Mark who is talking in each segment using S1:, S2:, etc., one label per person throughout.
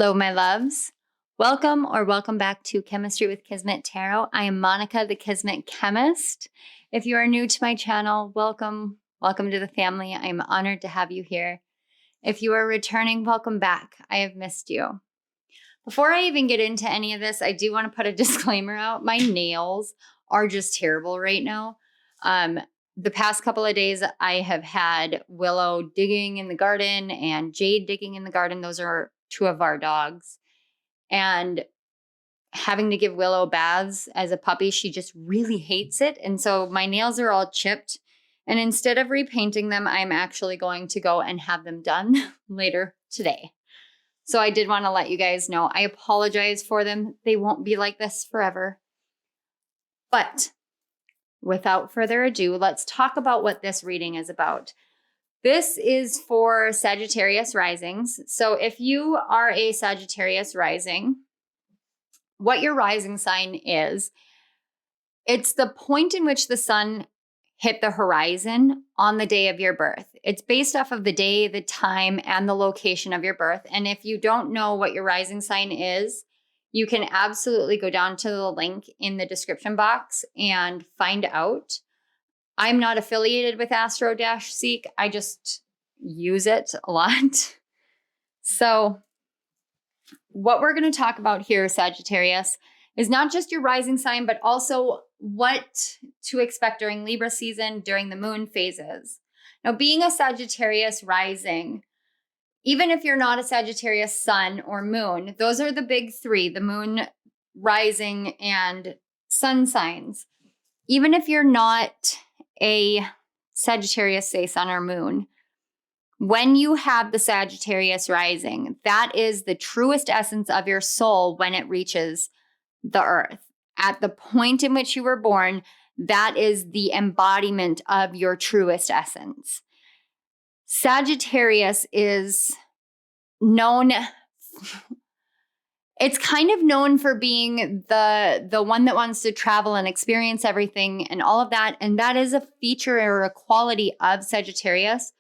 S1: Hello, my loves. Welcome back to Chemistry with Kismet Tarot. I am Monica, the Kismet Chemist. If you are new to my channel, welcome to the family. I am honored to have you here. If you are returning, welcome back. I have missed you. Before I even get into any of this, I do want to put a disclaimer out. My nails are just terrible right now. The past couple of days, I have had Willow digging in the garden and Jade digging in the garden. Those are two of our dogs. And having to give Willow baths as a puppy, she just really hates it. And so my nails are all chipped. And instead of repainting them, I'm actually going to go and have them done later today. So I did want to let you guys know. I apologize for them. They won't be like this forever. But without further ado, let's talk about what this reading is about. This is for Sagittarius risings. So if you are a Sagittarius rising, what your rising sign is, it's the point in which the sun hit the horizon on the day of your birth. It's based off of the day, the time, and the location of your birth. And if you don't know what your rising sign is, you can absolutely go down to the link in the description box and find out. I'm not affiliated with Astro-Seek. I just use it a lot. So what we're going to talk about here, Sagittarius, is not just your rising sign, but also what to expect during Libra season, during the moon phases. Now, being a Sagittarius rising, even if you're not a Sagittarius sun or moon, those are the big three, the moon, rising, and sun signs. Even if you're not a Sagittarius, say sun or moon, when you have the Sagittarius rising, that is the truest essence of your soul when it reaches the earth. At the point in which you were born, that is the embodiment of your truest essence. Sagittarius is known, it's kind of known for being the one that wants to travel and experience everything and all of that. And that is a feature or a quality of Sagittarius.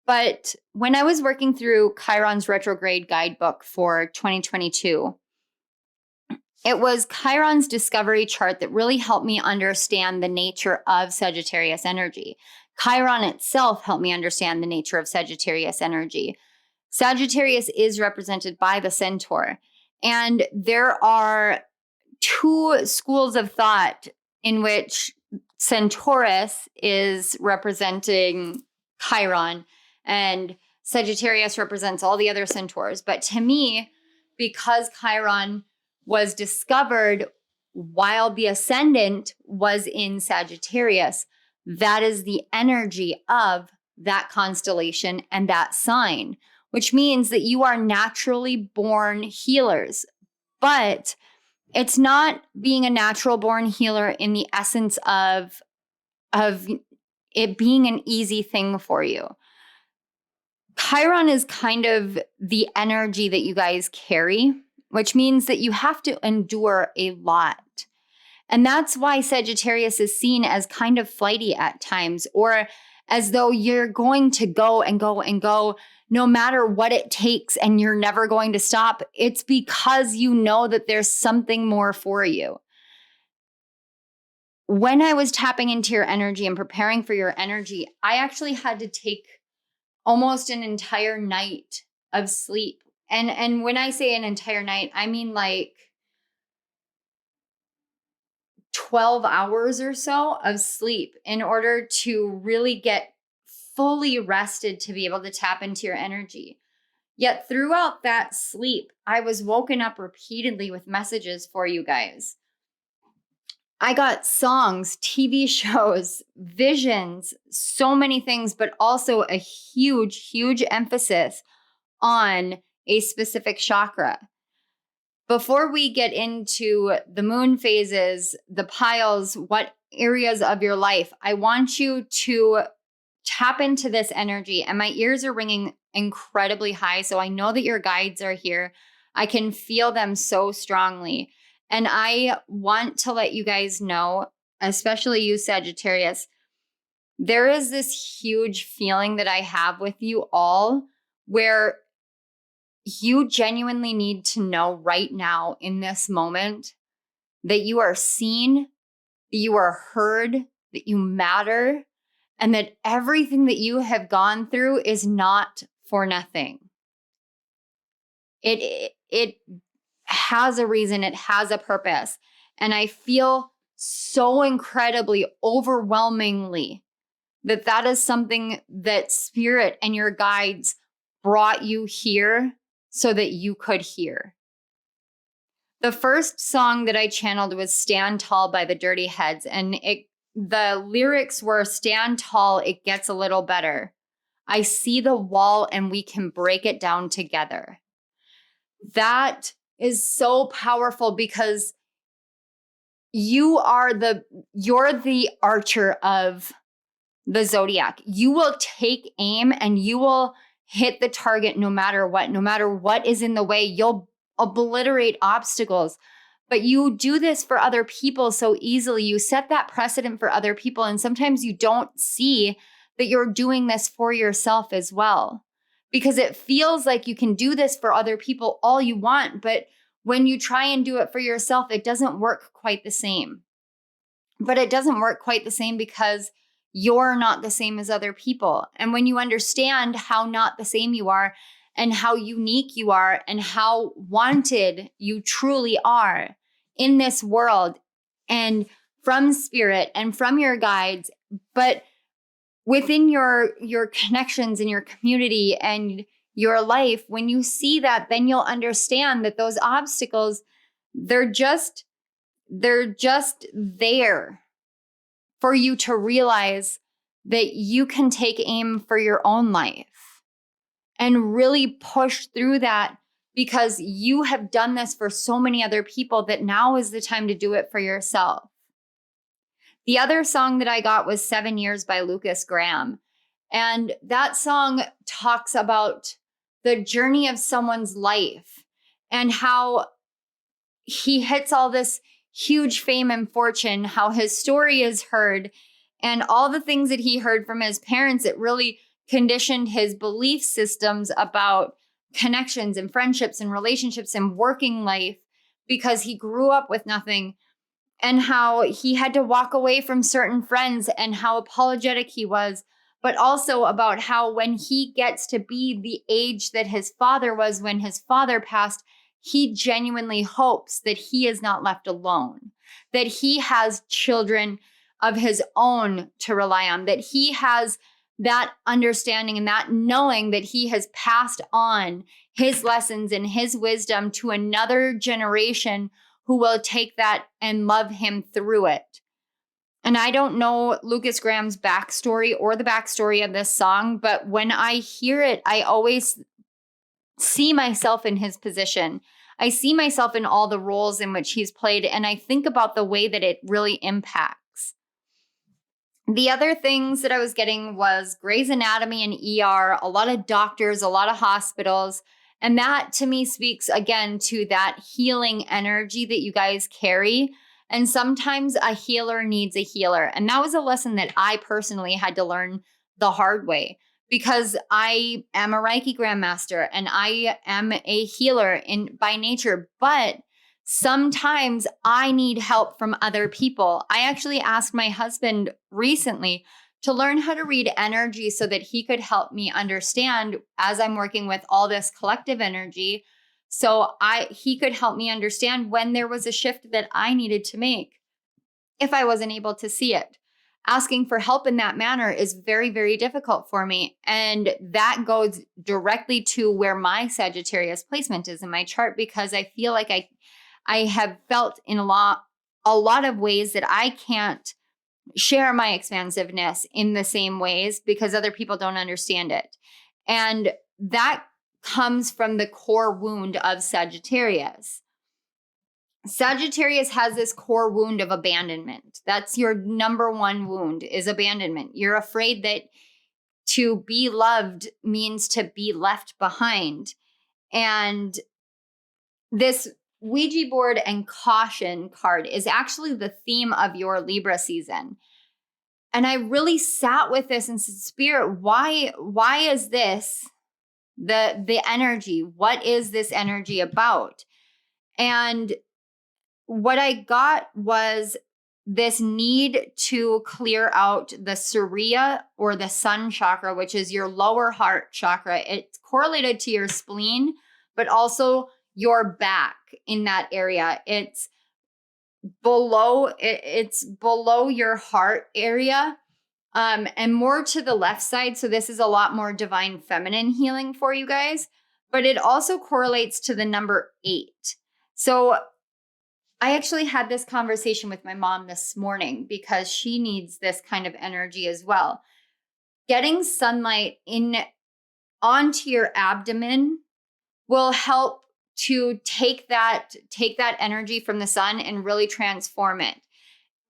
S1: But when I was working through Chiron's retrograde guidebook for 2022, it was Chiron's discovery chart that really helped me understand the nature of Sagittarius energy. Chiron itself helped me understand the nature of Sagittarius energy. Sagittarius is represented by the centaur. And there are two schools of thought in which Centaurus is representing Chiron and Sagittarius represents all the other centaurs. But to me, because Chiron was discovered while the ascendant was in Sagittarius, that is the energy of that constellation and that sign, which means that you are naturally born healers. But it's not being a natural born healer in the essence of it being an easy thing for you. Chiron is kind of the energy that you guys carry, which means that you have to endure a lot. And that's why Sagittarius is seen as kind of flighty at times, or as though you're going to go and go and go no matter what it takes and you're never going to stop. It's because you know that there's something more for you. When I was tapping into your energy and preparing for your energy, I actually had to take almost an entire night of sleep. And when I say an entire night, I mean like 12 hours or so of sleep in order to really get fully rested to be able to tap into your energy. Yet throughout that sleep, I was woken up repeatedly with messages for you guys. I got songs, TV shows, visions, so many things, but also a huge, huge emphasis on a specific chakra. Before we get into the moon phases, the piles, what areas of your life, I want you to tap into this energy. And my ears are ringing incredibly high, so I know that your guides are here. I can feel them so strongly. And I want to let you guys know, especially you Sagittarius, there is this huge feeling that I have with you all where you genuinely need to know right now in this moment that you are seen, that you are heard, that you matter, and that everything that you have gone through is not for nothing. It has a reason, it has a purpose. And I feel so incredibly, overwhelmingly that is something that spirit and your guides brought you here so that you could hear. The first song that I channeled was Stand Tall by the Dirty Heads. And the lyrics were, stand tall, it gets a little better. I see the wall and we can break it down together. That is so powerful because you're the archer of the zodiac. You will take aim and you will hit the target no matter what is in the way. You'll obliterate obstacles. But you do this for other people so easily. You set that precedent for other people. And sometimes you don't see that you're doing this for yourself as well. Because it feels like you can do this for other people all you want. But when you try and do it for yourself, it doesn't work quite the same. But it doesn't work quite the same because you're not the same as other people. And when you understand how not the same you are and how unique you are and how wanted you truly are in this world and from spirit and from your guides, but within your connections in your community and your life, when you see that, then you'll understand that those obstacles, they're just there for you to realize that you can take aim for your own life and really push through that, because you have done this for so many other people that now is the time to do it for yourself. The other song that I got was 7 Years by Lucas Graham. And that song talks about the journey of someone's life and how he hits all this huge fame and fortune, how his story is heard, and all the things that he heard from his parents, it really conditioned his belief systems about connections and friendships and relationships and working life, because he grew up with nothing, and how he had to walk away from certain friends and how apologetic he was, but also about how when he gets to be the age that his father was when his father passed, he genuinely hopes that he is not left alone, that he has children of his own to rely on, that he has that understanding and that knowing that he has passed on his lessons and his wisdom to another generation who will take that and love him through it. And I don't know Lucas Graham's backstory or the backstory of this song, but when I hear it, I always see myself in his position. I see myself in all the roles in which he's played, and I think about the way that it really impacts. The other things that I was getting was Grey's Anatomy and ER, a lot of doctors, a lot of hospitals. And that to me speaks again to that healing energy that you guys carry. And sometimes a healer needs a healer. And that was a lesson that I personally had to learn the hard way, because I am a Reiki grandmaster and I am a healer by nature, but sometimes I need help from other people. I actually asked my husband recently to learn how to read energy so that he could help me understand as I'm working with all this collective energy. So he could help me understand when there was a shift that I needed to make if I wasn't able to see it. Asking for help in that manner is very, very difficult for me. And that goes directly to where my Sagittarius placement is in my chart, because I feel like I have felt in a lot of ways that I can't share my expansiveness in the same ways because other people don't understand it. And that comes from the core wound of Sagittarius. Sagittarius has this core wound of abandonment. That's your number one wound, is abandonment. You're afraid that to be loved means to be left behind. And this Ouija board and caution card is actually the theme of your Libra season. And I really sat with this and said, Spirit, why is this the energy. What is this energy about? And what I got was this need to clear out the Surya or the sun chakra, which is your lower heart chakra. It's correlated to your spleen, but also your back in that area. It's below your heart area, and more to the left side. So this is a lot more divine feminine healing for you guys, but it also correlates to the number 8. So I actually had this conversation with my mom this morning because she needs this kind of energy as well. Getting sunlight onto your abdomen will help to take that energy from the sun and really transform it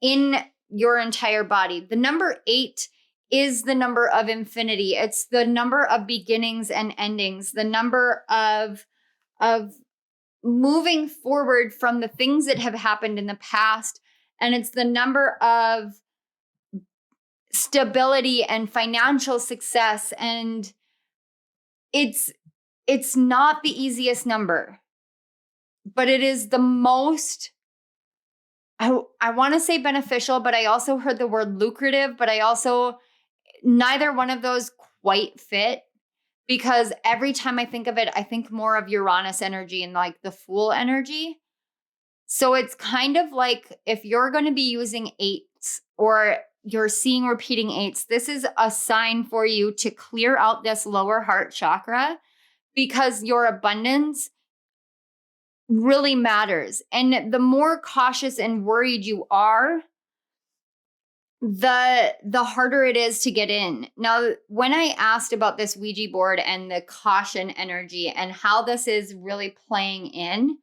S1: in your entire body. The number 8 is the number of infinity. It's the number of beginnings and endings, the number of moving forward from the things that have happened in the past. And it's the number of stability and financial success. And it's not the easiest number, but it is the most, I want to say beneficial, but I also heard the word lucrative, but neither one of those quite fit. Because every time I think of it, I think more of Uranus energy and like the Fool energy. So it's kind of like if you're going to be using 8s or you're seeing repeating 8s, this is a sign for you to clear out this lower heart chakra because your abundance really matters. And the more cautious and worried you are, the harder it is to get in. Now, when I asked about this Ouija board and the caution energy and how this is really playing in,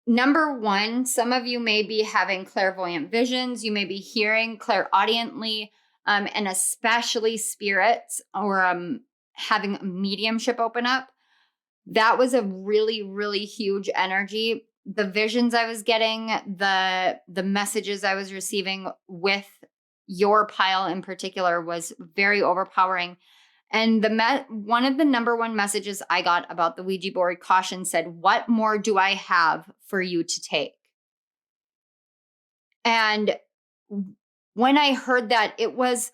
S1: number one, some of you may be having clairvoyant visions. You may be hearing clairaudiently, and especially spirits or having mediumship open up. That was a really, really huge energy. The visions I was getting, the messages I was receiving with your pile in particular was very overpowering. And one of the number one messages I got about the Ouija board caution said, "What more do I have for you to take?" And when I heard that, it was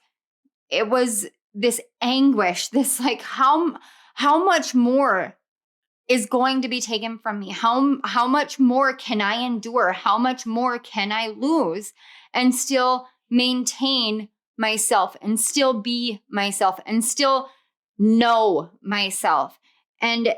S1: this anguish, this like, how much more is going to be taken from me? How much more can I endure? How much more can I lose and still maintain myself and still be myself and still know myself? And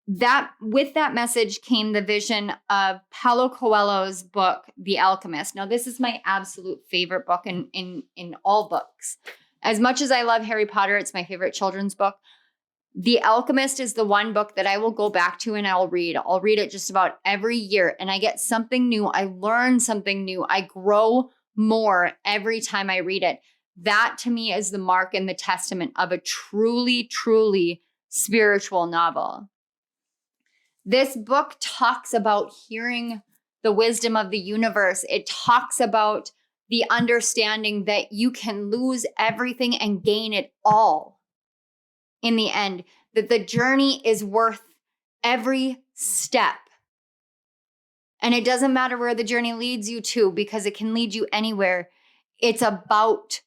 S1: that with that message came the vision of Paulo Coelho's book, The Alchemist. Now, this is my absolute favorite book in all books. As much as I love Harry Potter, it's my favorite children's book. The Alchemist is the one book that I will go back to and I'll read. I'll read it just about every year and I get something new. I learn something new. I grow more every time I read it. That to me is the mark and the testament of a truly, truly spiritual novel. This book talks about hearing the wisdom of the universe. It talks about the understanding that you can lose everything and gain it all. In the end, that the journey is worth every step. And it doesn't matter where the journey leads you to because it can lead you anywhere. It's about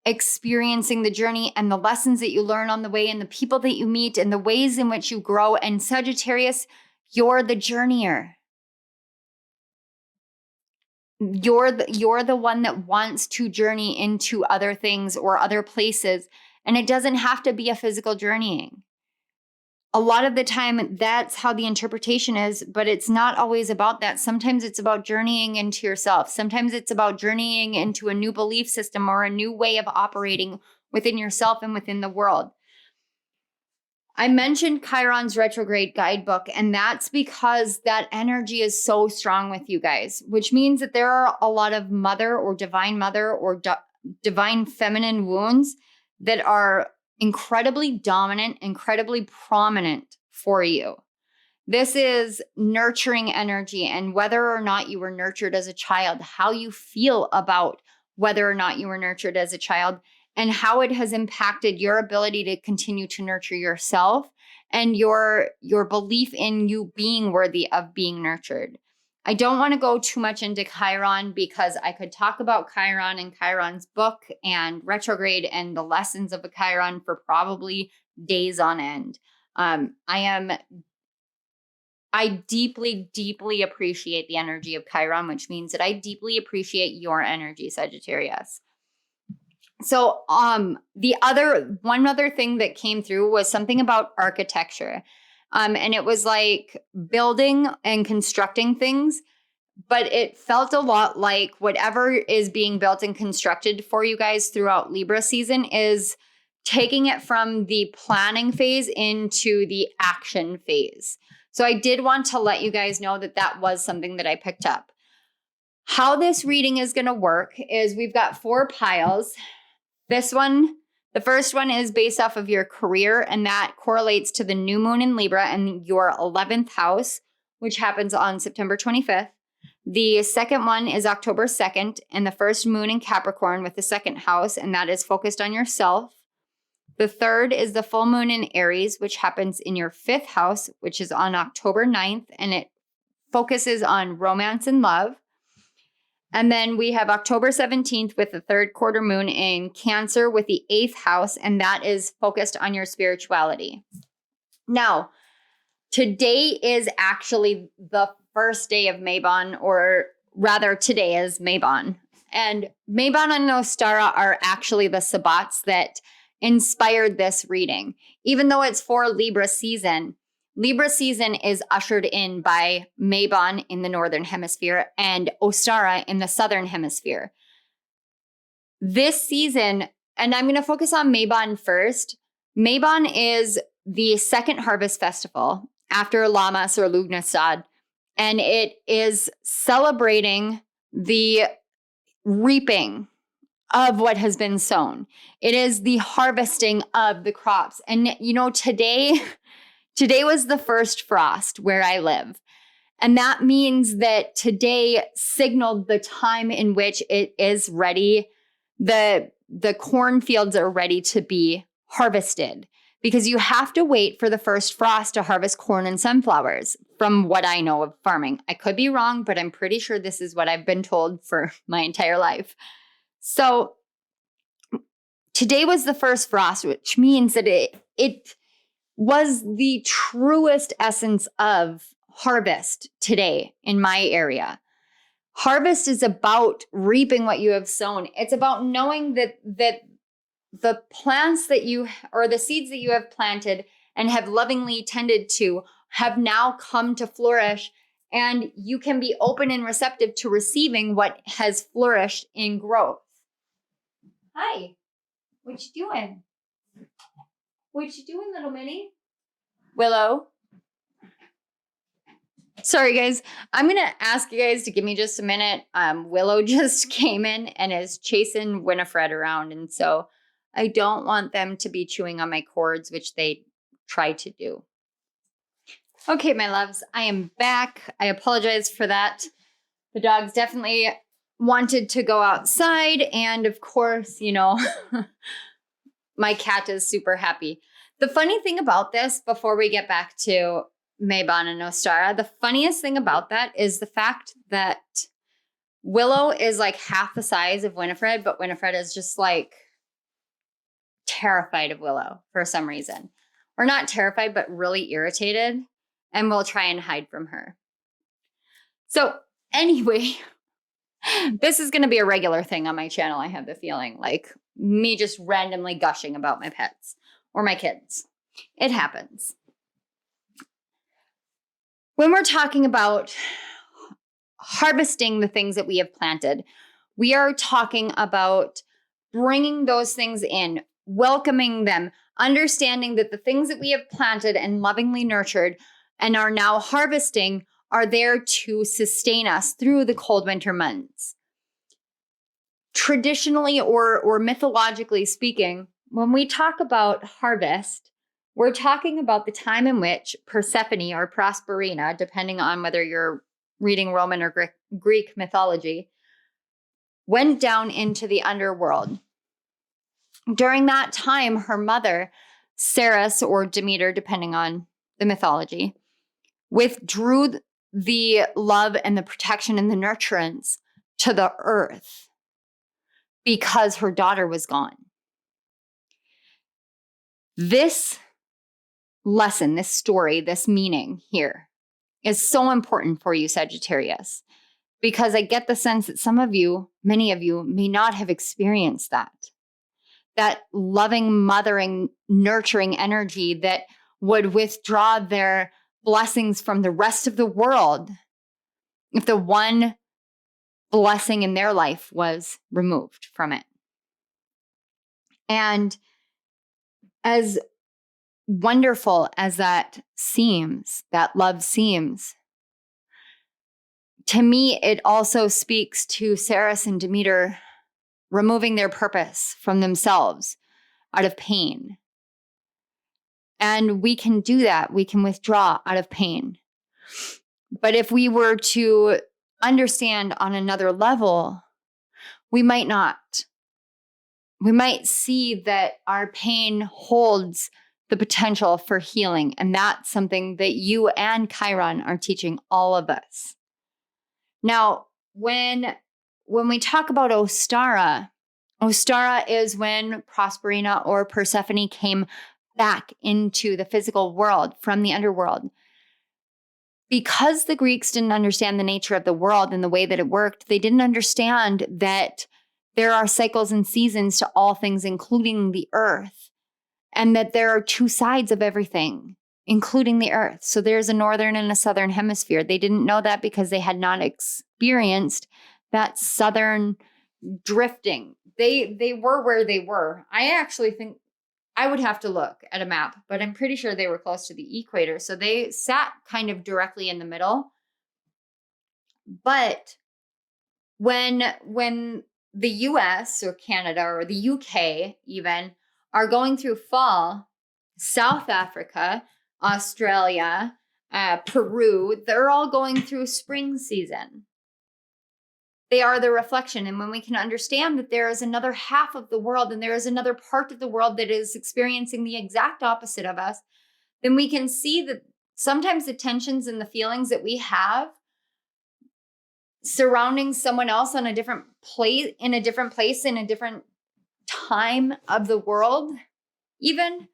S1: experiencing the journey and the lessons that you learn on the way and the people that you meet and the ways in which you grow. And Sagittarius, you're the journeyer. You're the one that wants to journey into other things or other places. And it doesn't have to be a physical journeying. A lot of the time, that's how the interpretation is, but it's not always about that. Sometimes it's about journeying into yourself. Sometimes it's about journeying into a new belief system or a new way of operating within yourself and within the world. I mentioned Chiron's retrograde guidebook, and that's because that energy is so strong with you guys, which means that there are a lot of mother or divine feminine wounds that are incredibly dominant, incredibly prominent for you. This is nurturing energy, and whether or not you were nurtured as a child, how you feel about whether or not you were nurtured as a child, and how it has impacted your ability to continue to nurture yourself and your belief in you being worthy of being nurtured. I don't want to go too much into Chiron because I could talk about Chiron and Chiron's book and retrograde and the lessons of a Chiron for probably days on end. I deeply, deeply appreciate the energy of Chiron, which means that I deeply appreciate your energy, Sagittarius. So one other thing that came through was something about architecture. And it was like building and constructing things, but it felt a lot like whatever is being built and constructed for you guys throughout Libra season is taking it from the planning phase into the action phase. So I did want to let you guys know that that was something that I picked up. How this reading is going to work is we've got 4 piles. The first one is based off of your career, and that correlates to the new moon in Libra and your 11th house, which happens on September 25th. The second one is October 2nd, and the first moon in Capricorn with the second house, and that is focused on yourself. The third is the full moon in Aries, which happens in your 5th house, which is on October 9th, and it focuses on romance and love. And then we have October 17th with the third quarter moon in Cancer with the 8th house, and that is focused on your spirituality. Now, today is actually the first day of Mabon, or rather today is Mabon. And Mabon and Ostara are actually the sabbats that inspired this reading. Even though it's for Libra season is ushered in by Mabon in the Northern Hemisphere and Ostara in the Southern Hemisphere. This season, and I'm going to focus on Mabon first. Mabon is the second harvest festival after Lammas or Lugnasad, and it is celebrating the reaping of what has been sown. It is the harvesting of the crops. And today was the first frost where I live. And that means that today signaled the time in which it is ready. The cornfields are ready to be harvested because you have to wait for the first frost to harvest corn and sunflowers from what I know of farming. I could be wrong, but I'm pretty sure this is what I've been told for my entire life. So today was the first frost, which means that it was the truest essence of harvest today in my area. Harvest is about reaping what you have sown. It's about knowing that the plants that you, or the seeds that you have planted and have lovingly tended to, have now come to flourish, and you can be open and receptive to receiving what has flourished in growth. Hi, what you doing? What you doing, little Minnie? Willow? Sorry, guys. I'm going to ask you guys to give me just a minute. Willow just came in and is chasing Winifred around, and so I don't want them to be chewing on my cords, which they try to do. Okay, my loves, I am back. I apologize for that. The dogs definitely wanted to go outside, and of course, my cat is super happy. The funny thing about this, before we get back to Mabon and Ostara, the funniest thing about that is the fact that Willow is like half the size of Winifred, but Winifred is just like terrified of Willow for some reason. Or not terrified, but really irritated, and will try and hide from her. So anyway, this is going to be a regular thing on my channel, I have the feeling, like me just randomly gushing about my pets or my kids. It happens. When we're talking about harvesting the things that we have planted, we are talking about bringing those things in, welcoming them, understanding that the things that we have planted and lovingly nurtured and are now harvesting are there to sustain us through the cold winter months. Traditionally or mythologically speaking, when we talk about harvest, we're talking about the time in which Persephone or Proserpina, depending on whether you're reading Roman or Greek mythology, went down into the underworld. During that time, her mother, Ceres or Demeter, depending on the mythology, withdrew the love and the protection and the nurturance to the earth because her daughter was gone. This lesson, this story, this meaning here is so important for you, Sagittarius, because I get the sense that some of you, many of you, may not have experienced that loving, mothering, nurturing energy that would withdraw their blessings from the rest of the world if the one blessing in their life was removed from it. And as wonderful as that seems, that love seems, to me, it also speaks to Ceres and Demeter removing their purpose from themselves out of pain. And we can do that. We can withdraw out of pain. But if we were to understand on another level, we might not. We might see that our pain holds the potential for healing. And that's something that you and Chiron are teaching all of us. Now, when we talk about Ostara is when Proserpina or Persephone came back into the physical world from the underworld. Because the Greeks didn't understand the nature of the world and the way that it worked, they didn't understand that there are cycles and seasons to all things, including the earth, and that there are two sides of everything, including the earth. So there's a northern and a southern hemisphere. They didn't know that because they had not experienced that southern drifting. They were where they were. I actually think I would have to look at a map, but I'm pretty sure they were close to the equator. So they sat kind of directly in the middle. But when the US or Canada or the UK even are going through fall, South Africa, Australia, Peru, they're all going through spring season. They are the reflection. And when we can understand that there is another half of the world and there is another part of the world that is experiencing the exact opposite of us, then we can see that sometimes the tensions and the feelings that we have surrounding someone else on a different place, in a different time of the world, even,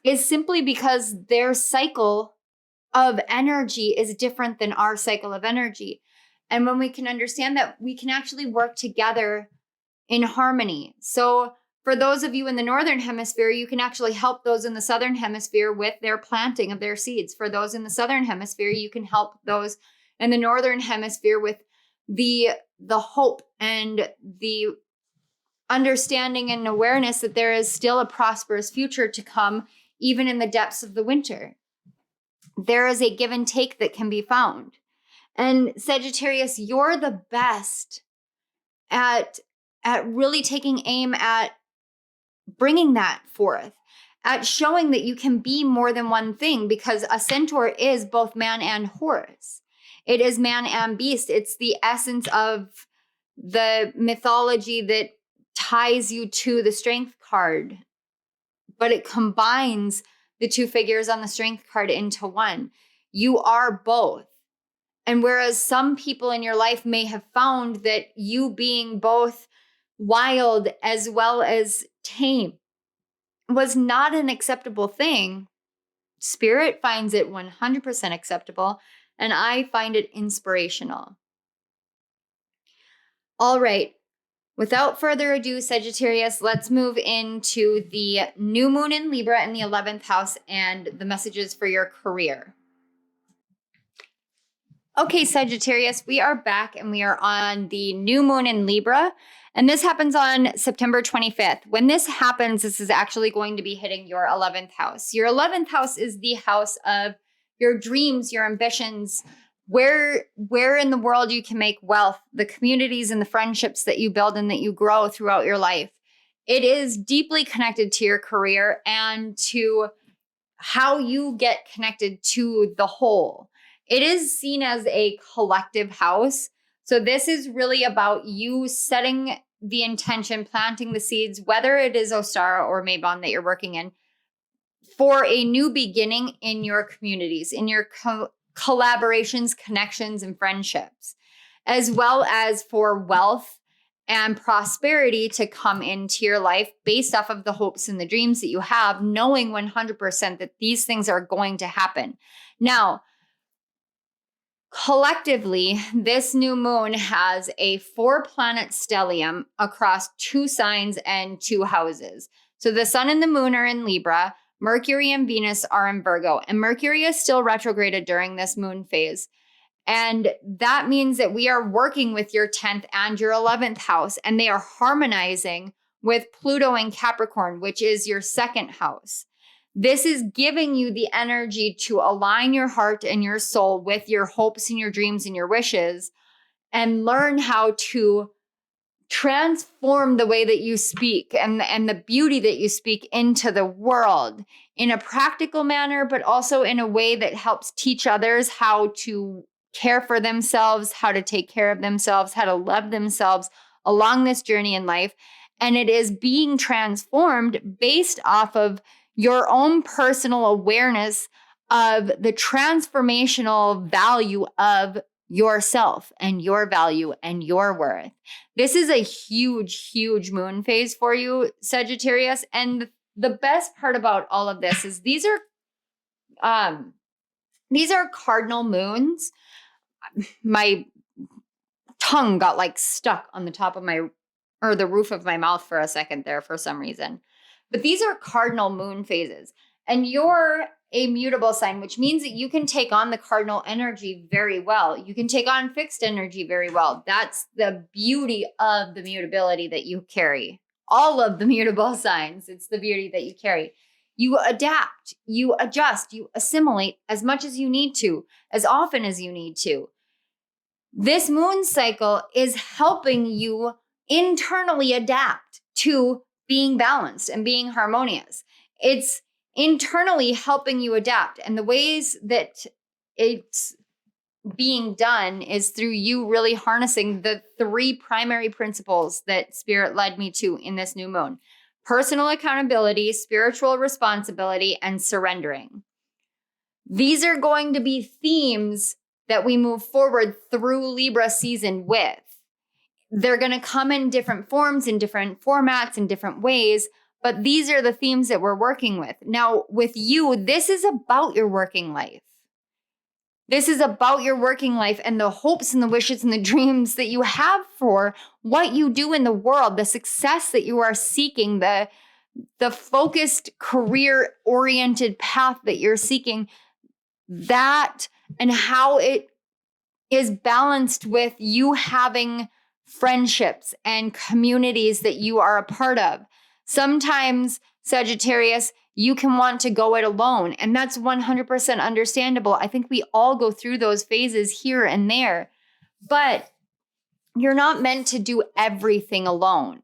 S1: is simply because their cycle of energy is different than our cycle of energy. And when we can understand that, we can actually work together in harmony. So for those of you in the northern hemisphere, you can actually help those in the southern hemisphere with their planting of their seeds. For those in the southern hemisphere, you can help those in the northern hemisphere with the hope and the understanding and awareness that there is still a prosperous future to come, even in the depths of the winter. There is a give and take that can be found. And Sagittarius, you're the best at really taking aim at bringing that forth, at showing that you can be more than one thing, because a centaur is both man and horse. It is man and beast. It's the essence of the mythology that ties you to the strength card, but it combines the two figures on the strength card into one. You are both. And whereas some people in your life may have found that you being both wild as well as tame was not an acceptable thing, Spirit finds it 100% acceptable, and I find it inspirational. All right. Without further ado, Sagittarius, let's move into the new moon in Libra in the 11th house and the messages for your career. Okay, Sagittarius, we are back and we are on the new moon in Libra. And this happens on September 25th. When this happens, this is actually going to be hitting your 11th house. Your 11th house is the house of your dreams, your ambitions, where in the world you can make wealth, the communities and the friendships that you build and that you grow throughout your life. It is deeply connected to your career and to how you get connected to the whole. It is seen as a collective house. So this is really about you setting the intention, planting the seeds, whether it is Ostara or Mabon that you're working in, for a new beginning in your communities, in your collaborations, connections, and friendships, as well as for wealth and prosperity to come into your life based off of the hopes and the dreams that you have, knowing 100% that these things are going to happen. Now, collectively, this new moon has a 4-planet stellium across 2 signs and 2 houses. So the sun and the moon are in Libra, Mercury and Venus are in Virgo, and Mercury is still retrograded during this moon phase. And that means that we are working with your 10th and your 11th house, and they are harmonizing with Pluto and Capricorn, which is your 2nd house. This is giving you the energy to align your heart and your soul with your hopes and your dreams and your wishes, and learn how to transform the way that you speak and the beauty that you speak into the world in a practical manner, but also in a way that helps teach others how to care for themselves, how to take care of themselves, how to love themselves along this journey in life. And it is being transformed based off of your own personal awareness of the transformational value of yourself and your value and your worth. This is a huge, huge moon phase for you, Sagittarius. And the best part about all of this is these are cardinal moons. My tongue got like stuck on the top of the roof of my mouth for a second there for some reason. But these are cardinal moon phases. And you're a mutable sign, which means that you can take on the cardinal energy very well. You can take on fixed energy very well. That's the beauty of the mutability that you carry. All of the mutable signs, it's the beauty that you carry. You adapt, you adjust, you assimilate as much as you need to, as often as you need to. This moon cycle is helping you internally adapt to being balanced and being harmonious. It's internally helping you adapt. And the ways that it's being done is through you really harnessing the 3 primary principles that Spirit led me to in this new moon: personal accountability, spiritual responsibility, and surrendering. These are going to be themes that we move forward through Libra season with. They're going to come in different forms, in different formats, in different ways, but these are the themes that we're working with. Now, with you, this is about your working life. This is about your working life and the hopes and the wishes and the dreams that you have for what you do in the world, the success that you are seeking, the focused career-oriented path that you're seeking, that and how it is balanced with you having friendships and communities that you are a part of. Sometimes, Sagittarius, you can want to go it alone, and that's 100% understandable. I think we all go through those phases here and there, but you're not meant to do everything alone.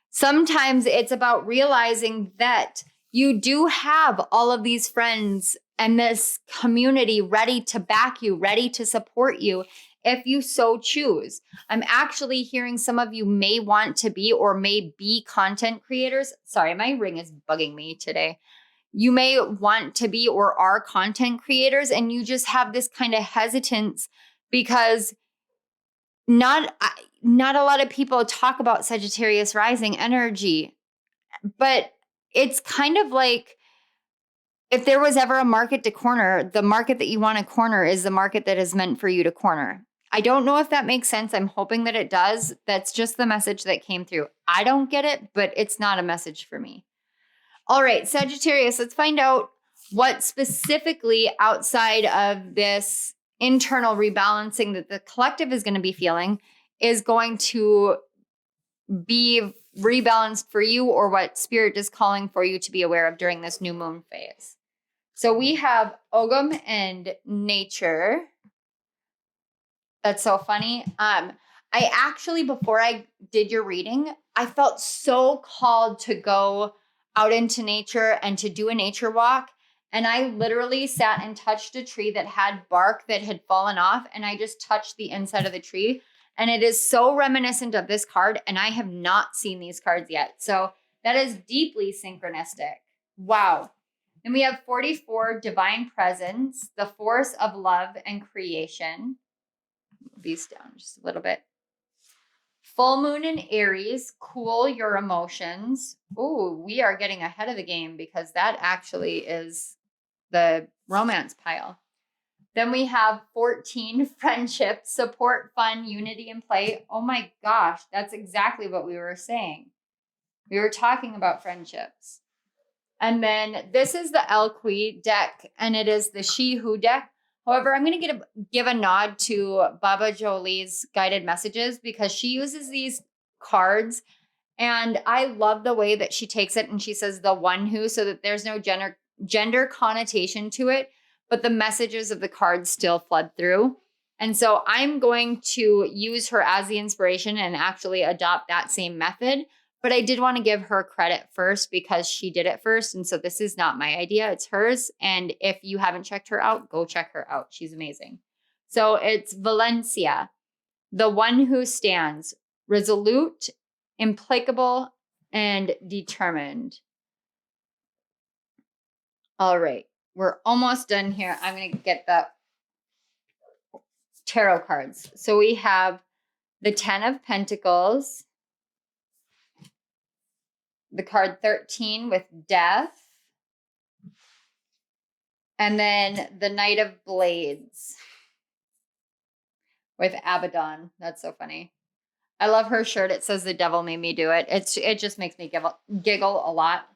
S1: Sometimes it's about realizing that you do have all of these friends and this community ready to back you, ready to support you if you so choose. I'm actually hearing some of you may want to be or may be content creators. Sorry, my ring is bugging me today. You may want to be or are content creators, and you just have this kind of hesitance because not a lot of people talk about Sagittarius rising energy, but it's kind of like, if there was ever a market to corner, the market that you want to corner is the market that is meant for you to corner. I don't know if that makes sense. I'm hoping that it does. That's just the message that came through. I don't get it, but it's not a message for me. All right, Sagittarius, let's find out what specifically outside of this internal rebalancing that the collective is going to be feeling is going to be rebalanced for you, or what Spirit is calling for you to be aware of during this new moon phase. So we have Ogum and Nature. That's so funny. I actually, before I did your reading, I felt so called to go out into nature and to do a nature walk. And I literally sat and touched a tree that had bark that had fallen off. And I just touched the inside of the tree. And it is so reminiscent of this card, and I have not seen these cards yet. So that is deeply synchronistic. Wow. Then we have 44, divine presence, the force of love and creation. Move these down just a little bit. Full moon in Aries, cool your emotions. Oh, we are getting ahead of the game because that actually is the romance pile. Then we have 14, friendship, support, fun, unity, and play. Oh my gosh, that's exactly what we were saying. We were talking about friendships. And then this is the Elqui deck, and it is the She Who deck. However, I'm going to give a nod to Baba Jolie's guided messages because she uses these cards, and I love the way that she takes it and she says the one who, so that there's no gender connotation to it, but the messages of the cards still flood through. And so I'm going to use her as the inspiration and actually adopt that same method. But I did want to give her credit first because she did it first. And so this is not my idea, it's hers. And if you haven't checked her out, go check her out. She's amazing. So it's Valencia, the one who stands, resolute, implacable, and determined. All right, we're almost done here. I'm going to get the tarot cards. So we have the 10 of Pentacles, the card 13 with death, and then the Knight of Blades with Abaddon. That's so funny. I love her shirt. It says the devil made me do it. It just makes me giggle a lot.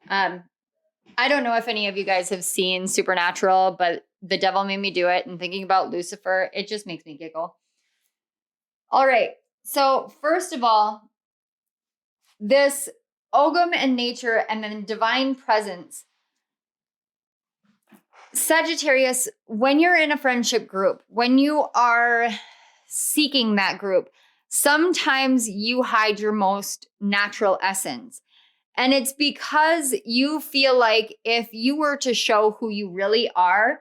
S1: I don't know if any of you guys have seen Supernatural, but the devil made me do it. And thinking about Lucifer, it just makes me giggle. All right. So first of all, this Ogum and nature and then divine presence. Sagittarius, when you're in a friendship group, when you are seeking that group, sometimes you hide your most natural essence. And it's because you feel like if you were to show who you really are,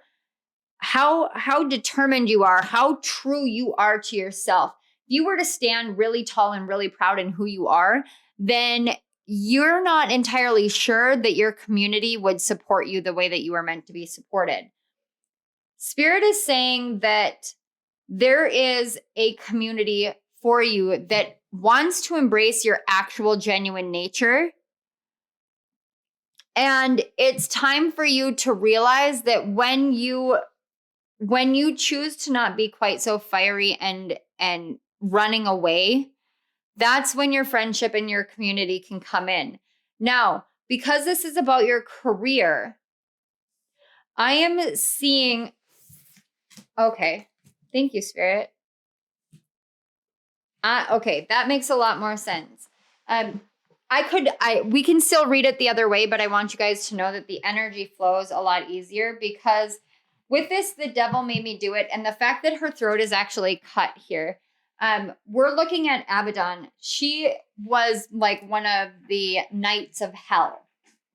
S1: how determined you are, how true you are to yourself, if you were to stand really tall and really proud in who you are, then you're not entirely sure that your community would support you the way that you are meant to be supported. Spirit is saying that there is a community for you that wants to embrace your actual genuine nature. And it's time for you to realize that when you choose to not be quite so fiery and running away, that's when your friendship and your community can come in. Now, because this is about your career, I am seeing, okay, thank you, Spirit. Okay, that makes a lot more sense. We can still read it the other way, but I want you guys to know that the energy flows a lot easier because with this, the devil made me do it. And the fact that her throat is actually cut here, we're looking at Abaddon. She was like one of the knights of hell.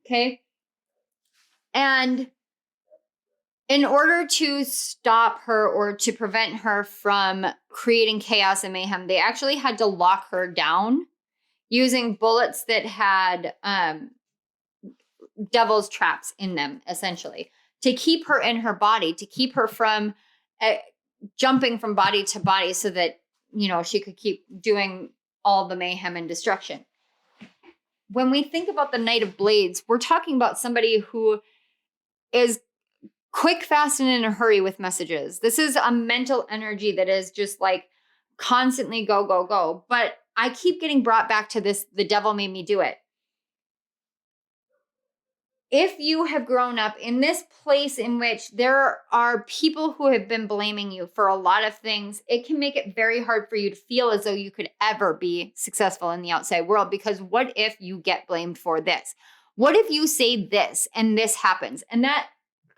S1: Okay. And in order to stop her or to prevent her from creating chaos and mayhem, they actually had to lock her down using bullets that had devil's traps in them, essentially, to keep her in her body, to keep her from jumping from body to body so that, you know, she could keep doing all the mayhem and destruction. When we think about the Knight of Blades, we're talking about somebody who is quick, fast, and in a hurry with messages. This is a mental energy that is just like constantly go, go, go. But I keep getting brought back to this, the devil made me do it. If you have grown up in this place in which there are people who have been blaming you for a lot of things, it can make it very hard for you to feel as though you could ever be successful in the outside world. Because what if you get blamed for this? What if you say this and this happens? And that,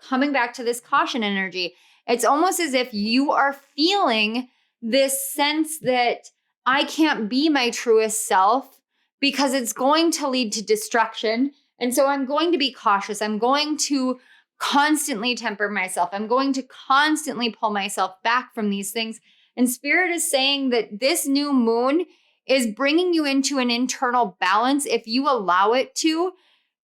S1: coming back to this caution energy, it's almost as if you are feeling this sense that I can't be my truest self because it's going to lead to destruction. And so I'm going to be cautious. I'm going to constantly temper myself. I'm going to constantly pull myself back from these things. And Spirit is saying that this new moon is bringing you into an internal balance if you allow it to,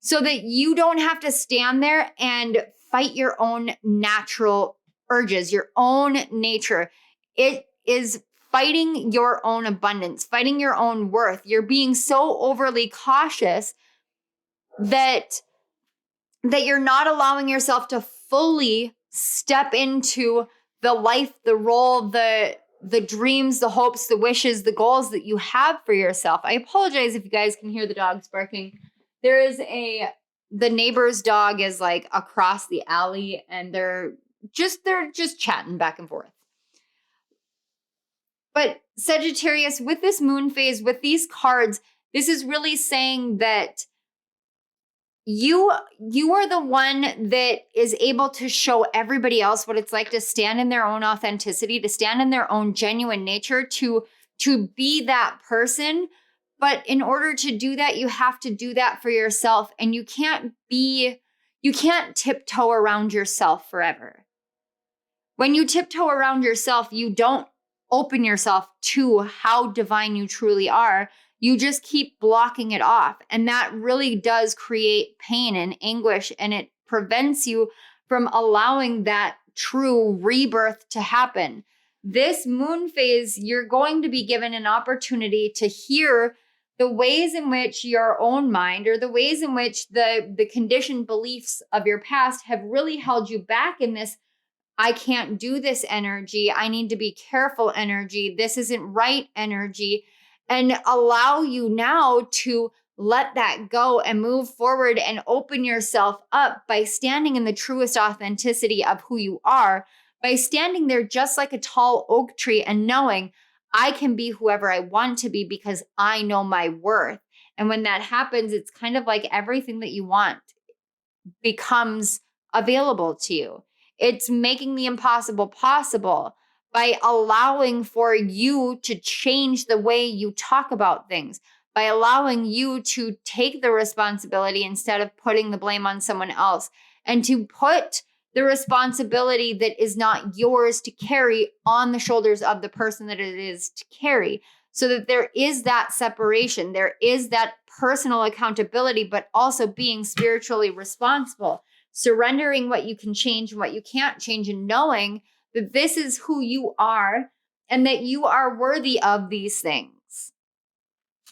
S1: so that you don't have to stand there and fight your own natural urges, your own nature. It is fighting your own abundance, fighting your own worth. You're being so overly cautious that you're not allowing yourself to fully step into the life, the role, the dreams, the hopes, the wishes, the goals that you have for yourself. I apologize if you guys can hear the dogs barking. There is the neighbor's dog is like across the alley, and they're just chatting back and forth. But Sagittarius, with this moon phase, with these cards, this is really saying that you are the one that is able to show everybody else what it's like to stand in their own authenticity, to stand in their own genuine nature, to be that person. But in order to do that, you have to do that for yourself. And you can't tiptoe around yourself forever. When you tiptoe around yourself, you don't open yourself to how divine you truly are. You just keep blocking it off. And that really does create pain and anguish, and it prevents you from allowing that true rebirth to happen. This moon phase, you're going to be given an opportunity to hear the ways in which your own mind, or the ways in which the conditioned beliefs of your past have really held you back in this I can't do this energy, I need to be careful energy, this isn't right energy, and allow you now to let that go and move forward and open yourself up by standing in the truest authenticity of who you are, by standing there just like a tall oak tree and knowing I can be whoever I want to be because I know my worth. And when that happens, it's kind of like everything that you want becomes available to you. It's making the impossible possible by allowing for you to change the way you talk about things, by allowing you to take the responsibility instead of putting the blame on someone else, and to put the responsibility that is not yours to carry on the shoulders of the person that it is to carry, so that there is that separation, there is that personal accountability, but also being spiritually responsible. Surrendering what you can change and what you can't change, and knowing that this is who you are and that you are worthy of these things.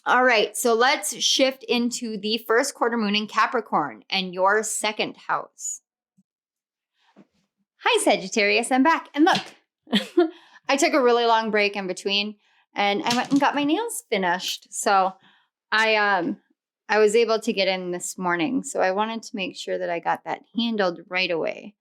S1: All right, so let's shift into the first quarter moon in Capricorn and your second house. Hi, Sagittarius, I'm back. And look, I took a really long break in between, and I went and got my nails finished. So I was able to get in this morning, so I wanted to make sure that I got that handled right away.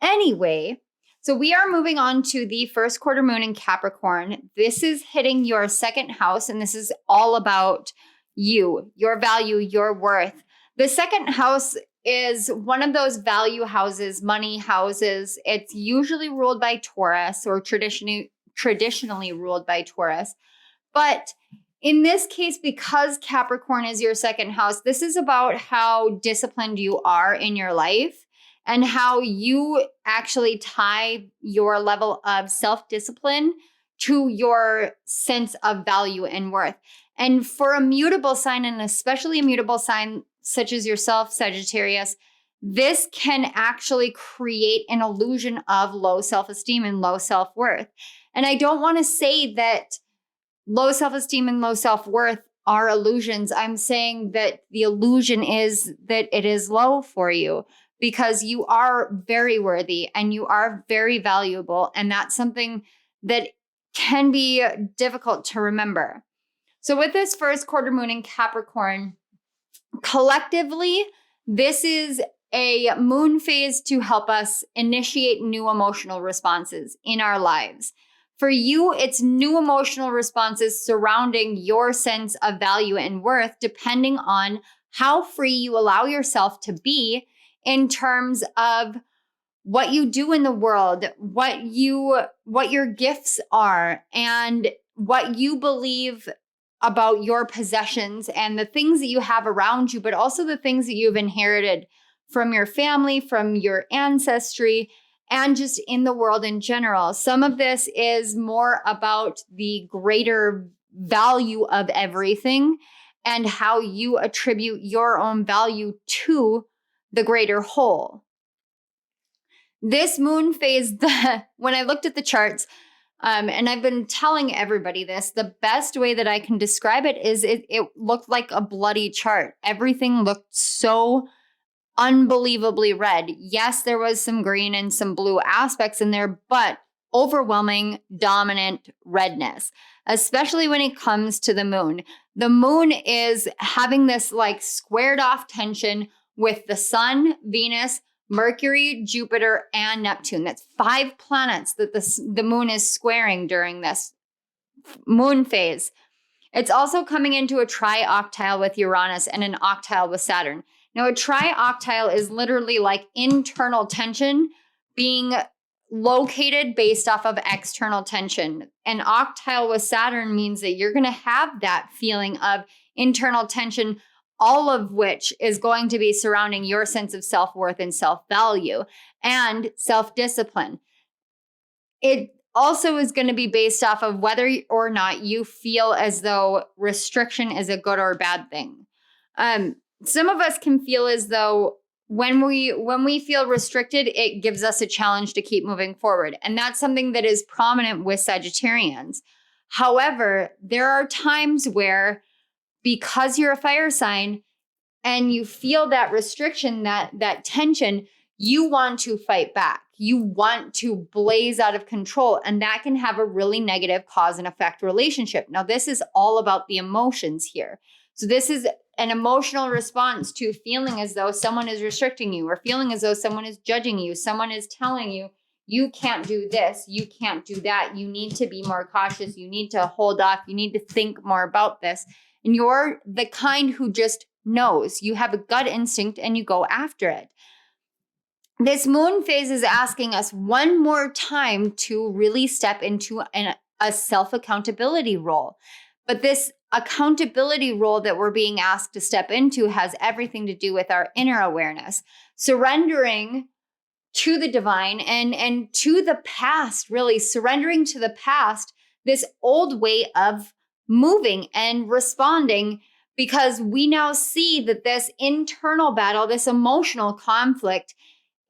S1: Anyway, so we are moving on to the first quarter moon in Capricorn. This is hitting your second house, and this is all about you, your value, your worth. The second house is one of those value houses, money houses. It's usually ruled by Taurus, or traditionally ruled by Taurus. But in this case, because Capricorn is your second house, this is about how disciplined you are in your life and how you actually tie your level of self-discipline to your sense of value and worth. And for a mutable sign, and especially a mutable sign such as yourself, Sagittarius, this can actually create an illusion of low self-esteem and low self-worth. And I don't want to say that low self-esteem and low self-worth are illusions. I'm saying that the illusion is that it is low for you, because you are very worthy and you are very valuable. And that's something that can be difficult to remember. So with this first quarter moon in Capricorn, collectively, this is a moon phase to help us initiate new emotional responses in our lives. For you, it's new emotional responses surrounding your sense of value and worth, depending on how free you allow yourself to be in terms of what you do in the world, what your gifts are, and what you believe about your possessions and the things that you have around you, but also the things that you've inherited from your family, from your ancestry. and just in the world in general. Some of this is more about the greater value of everything and how you attribute your own value to the greater whole. This moon phase, when I looked at the charts, and I've been telling everybody this, the best way that I can describe it is it looked like a bloody chart. Everything looked so unbelievably red. Yes, there was some green and some blue aspects in there, but overwhelming, dominant redness, especially when it comes to the moon. The moon is having this like squared off tension with the sun, Venus, Mercury, Jupiter, and Neptune. That's 5 planets that the moon is squaring during this moon phase. It's also coming into a trioctile with Uranus and an octile with Saturn. Now, a trioctile is literally like internal tension being located based off of external tension. An octile with Saturn means that you're going to have that feeling of internal tension, all of which is going to be surrounding your sense of self-worth and self-value and self-discipline. It also is going to be based off of whether or not you feel as though restriction is a good or bad thing. Some of us can feel as though when we feel restricted, it gives us a challenge to keep moving forward. And that's something that is prominent with Sagittarians. However, there are times where, because you're a fire sign and you feel that restriction, that tension, you want to fight back. You want to blaze out of control, and that can have a really negative cause and effect relationship. Now, this is all about the emotions here. So this is an emotional response to feeling as though someone is restricting you, or feeling as though someone is judging you. Someone is telling you, you can't do this, you can't do that. You need to be more cautious. You need to hold off. You need to think more about this. And you're the kind who just knows. You have a gut instinct and you go after it. This moon phase is asking us one more time to really step into a self-accountability role. But this accountability role that we're being asked to step into has everything to do with our inner awareness, surrendering to the divine and to the past, really surrendering to the past, this old way of moving and responding, because we now see that this internal battle, this emotional conflict,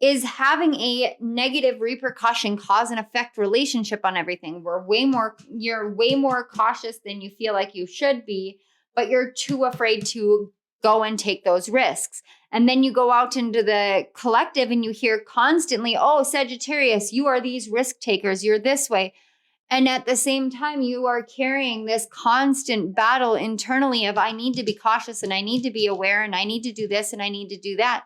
S1: is having a negative repercussion, cause and effect relationship on everything. You're way more cautious than you feel like you should be, but you're too afraid to go and take those risks. And then you go out into the collective and you hear constantly, oh, Sagittarius, you are these risk takers, you're this way. And at the same time, you are carrying this constant battle internally of, I need to be cautious and I need to be aware and I need to do this and I need to do that.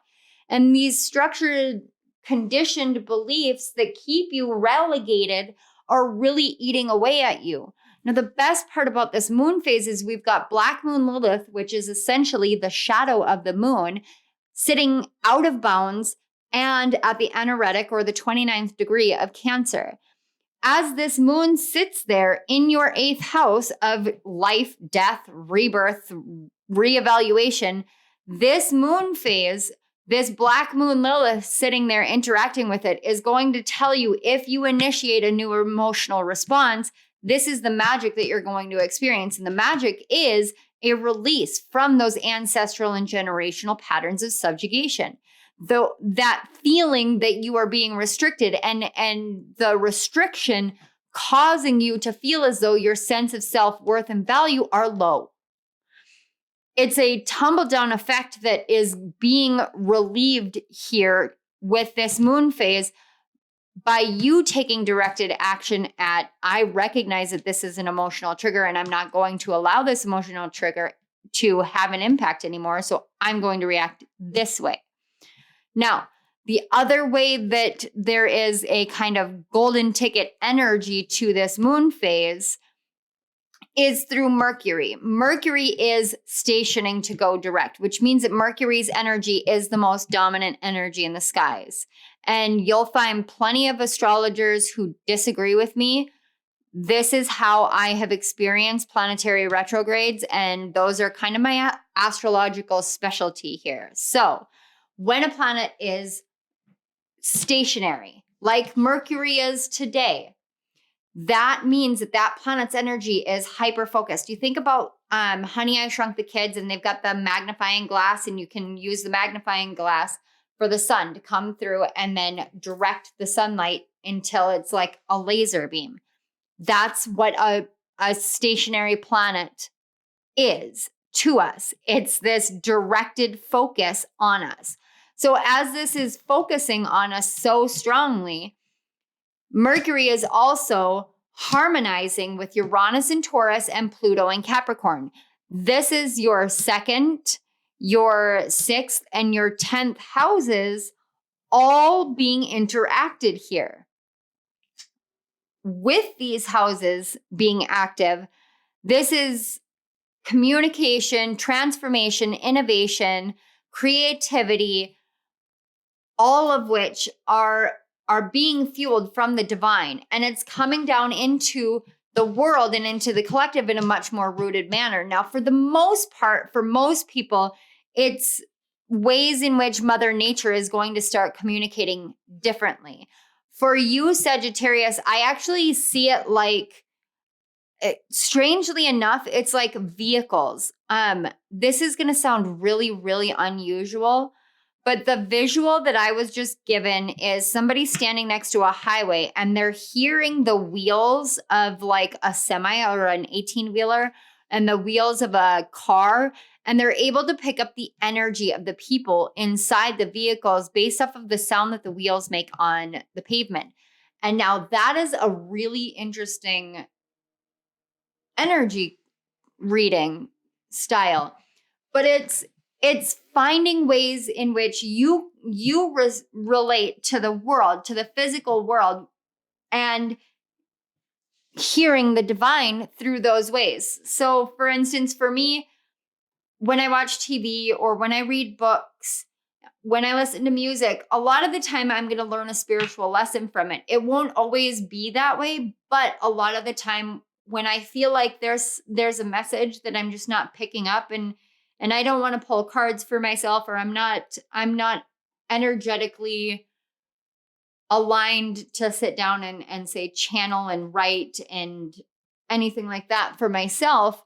S1: And these structured, conditioned beliefs that keep you relegated are really eating away at you. Now, the best part about this moon phase is we've got Black Moon Lilith, which is essentially the shadow of the moon, sitting out of bounds and at the anaretic or the 29th degree of Cancer. As this moon sits there in your 8th house of life, death, rebirth, reevaluation, this moon phase, this Black Moon Lilith sitting there interacting with it, is going to tell you, if you initiate a new emotional response, this is the magic that you're going to experience. And the magic is a release from those ancestral and generational patterns of subjugation. Though that feeling that you are being restricted and the restriction causing you to feel as though your sense of self-worth and value are low. It's a tumble down effect that is being relieved here with this moon phase by you taking directed action at, I recognize that this is an emotional trigger and I'm not going to allow this emotional trigger to have an impact anymore. So I'm going to react this way. Now, the other way that there is a kind of golden ticket energy to this moon phase is through Mercury. Mercury is stationing to go direct, which means that Mercury's energy is the most dominant energy in the skies. And you'll find plenty of astrologers who disagree with me. This is how I have experienced planetary retrogrades, and those are kind of my astrological specialty here. So when a planet is stationary, like Mercury is today. That means that that planet's energy is hyper-focused. You think about Honey, I Shrunk the Kids, and they've got the magnifying glass, and you can use the magnifying glass for the sun to come through and then direct the sunlight until it's like a laser beam. That's what a stationary planet is to us. It's this directed focus on us. So as this is focusing on us so strongly, Mercury is also harmonizing with Uranus and Taurus and Pluto and Capricorn. This is your second, your sixth, and your 10th houses all being interacted here. With these houses being active, this is communication, transformation, innovation, creativity, all of which are being fueled from the divine. And it's coming down into the world and into the collective in a much more rooted manner. Now, for the most part, for most people, it's ways in which Mother Nature is going to start communicating differently. For you, Sagittarius, I actually see it like, strangely enough, it's like vehicles. This is going to sound really, really unusual, but the visual that I was just given is somebody standing next to a highway and they're hearing the wheels of like a semi or an 18-wheeler and the wheels of a car, and they're able to pick up the energy of the people inside the vehicles based off of the sound that the wheels make on the pavement. And now that is a really interesting energy reading style, but it's finding ways in which you relate to the world, to the physical world, and hearing the divine through those ways. So for instance, for me, when I watch TV or when I read books, when I listen to music, a lot of the time I'm going to learn a spiritual lesson from it. It won't always be that way, but a lot of the time when I feel like there's a message that I'm just not picking up, and I don't want to pull cards for myself, or I'm not energetically aligned to sit down and say channel and write and anything like that for myself,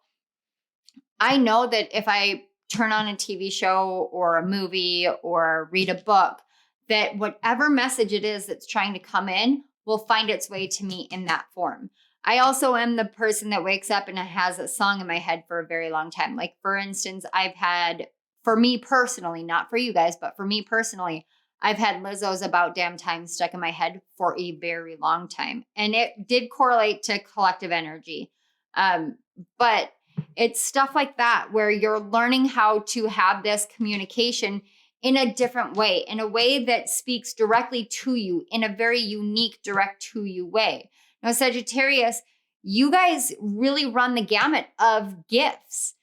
S1: I know that if I turn on a TV show or a movie or read a book, that whatever message it is that's trying to come in will find its way to me in that form. I also am the person that wakes up and has a song in my head for a very long time. Like, for instance, I've had, for me personally, not for you guys, but for me personally, I've had Lizzo's About Damn Time stuck in my head for a very long time. And it did correlate to collective energy. But it's stuff like that where you're learning how to have this communication in a different way, in a way that speaks directly to you, in a very unique, direct to you way. Now, Sagittarius, you guys really run the gamut of gifts.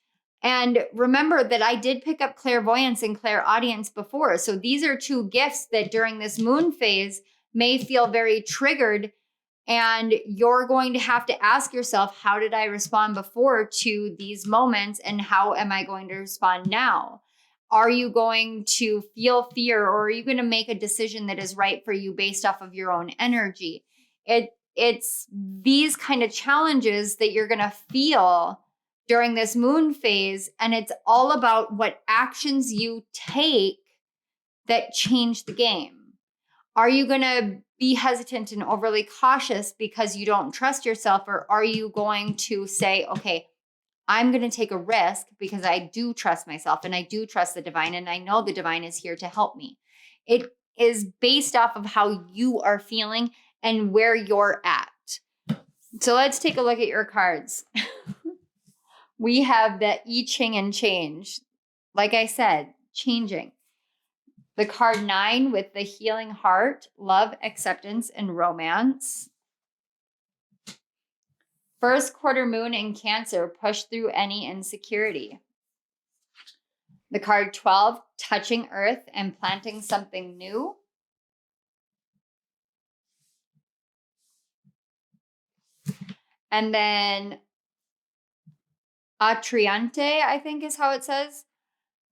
S1: And remember that I did pick up clairvoyance and clairaudience before. So these are two gifts that during this moon phase may feel very triggered. And you're going to have to ask yourself, how did I respond before to these moments? And how am I going to respond now? Are you going to feel fear, or are you going to make a decision that is right for you based off of your own energy? It's these kind of challenges that you're going to feel during this moon phase. And it's all about what actions you take that change the game. Are you going to be hesitant and overly cautious because you don't trust yourself? Or are you going to say, okay, I'm going to take a risk because I do trust myself and I do trust the divine and I know the divine is here to help me? It is based off of how you are feeling and where you're at. So let's take a look at your cards. We have the I Ching and change. Like I said, changing. The card 9 with the healing heart, love, acceptance, and romance. First quarter moon in Cancer, push through any insecurity. The card 12, touching earth and planting something new. And then Atriante, I think is how it says.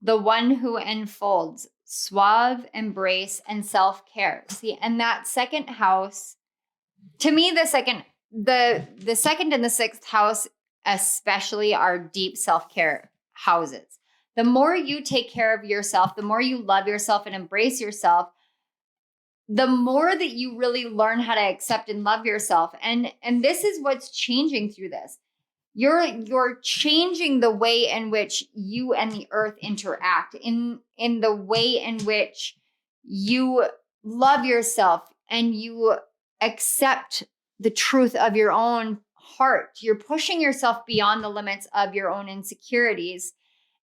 S1: The one who enfolds. suave embrace and self-care. See, and that second house, to me, the second and the sixth house especially are deep self-care houses. The more you take care of yourself, the more you love yourself and embrace yourself, the more that you really learn how to accept and love yourself. And this is what's changing through this. You're changing the way in which you and the earth interact, in the way in which you love yourself and you accept the truth of your own heart. You're pushing yourself beyond the limits of your own insecurities.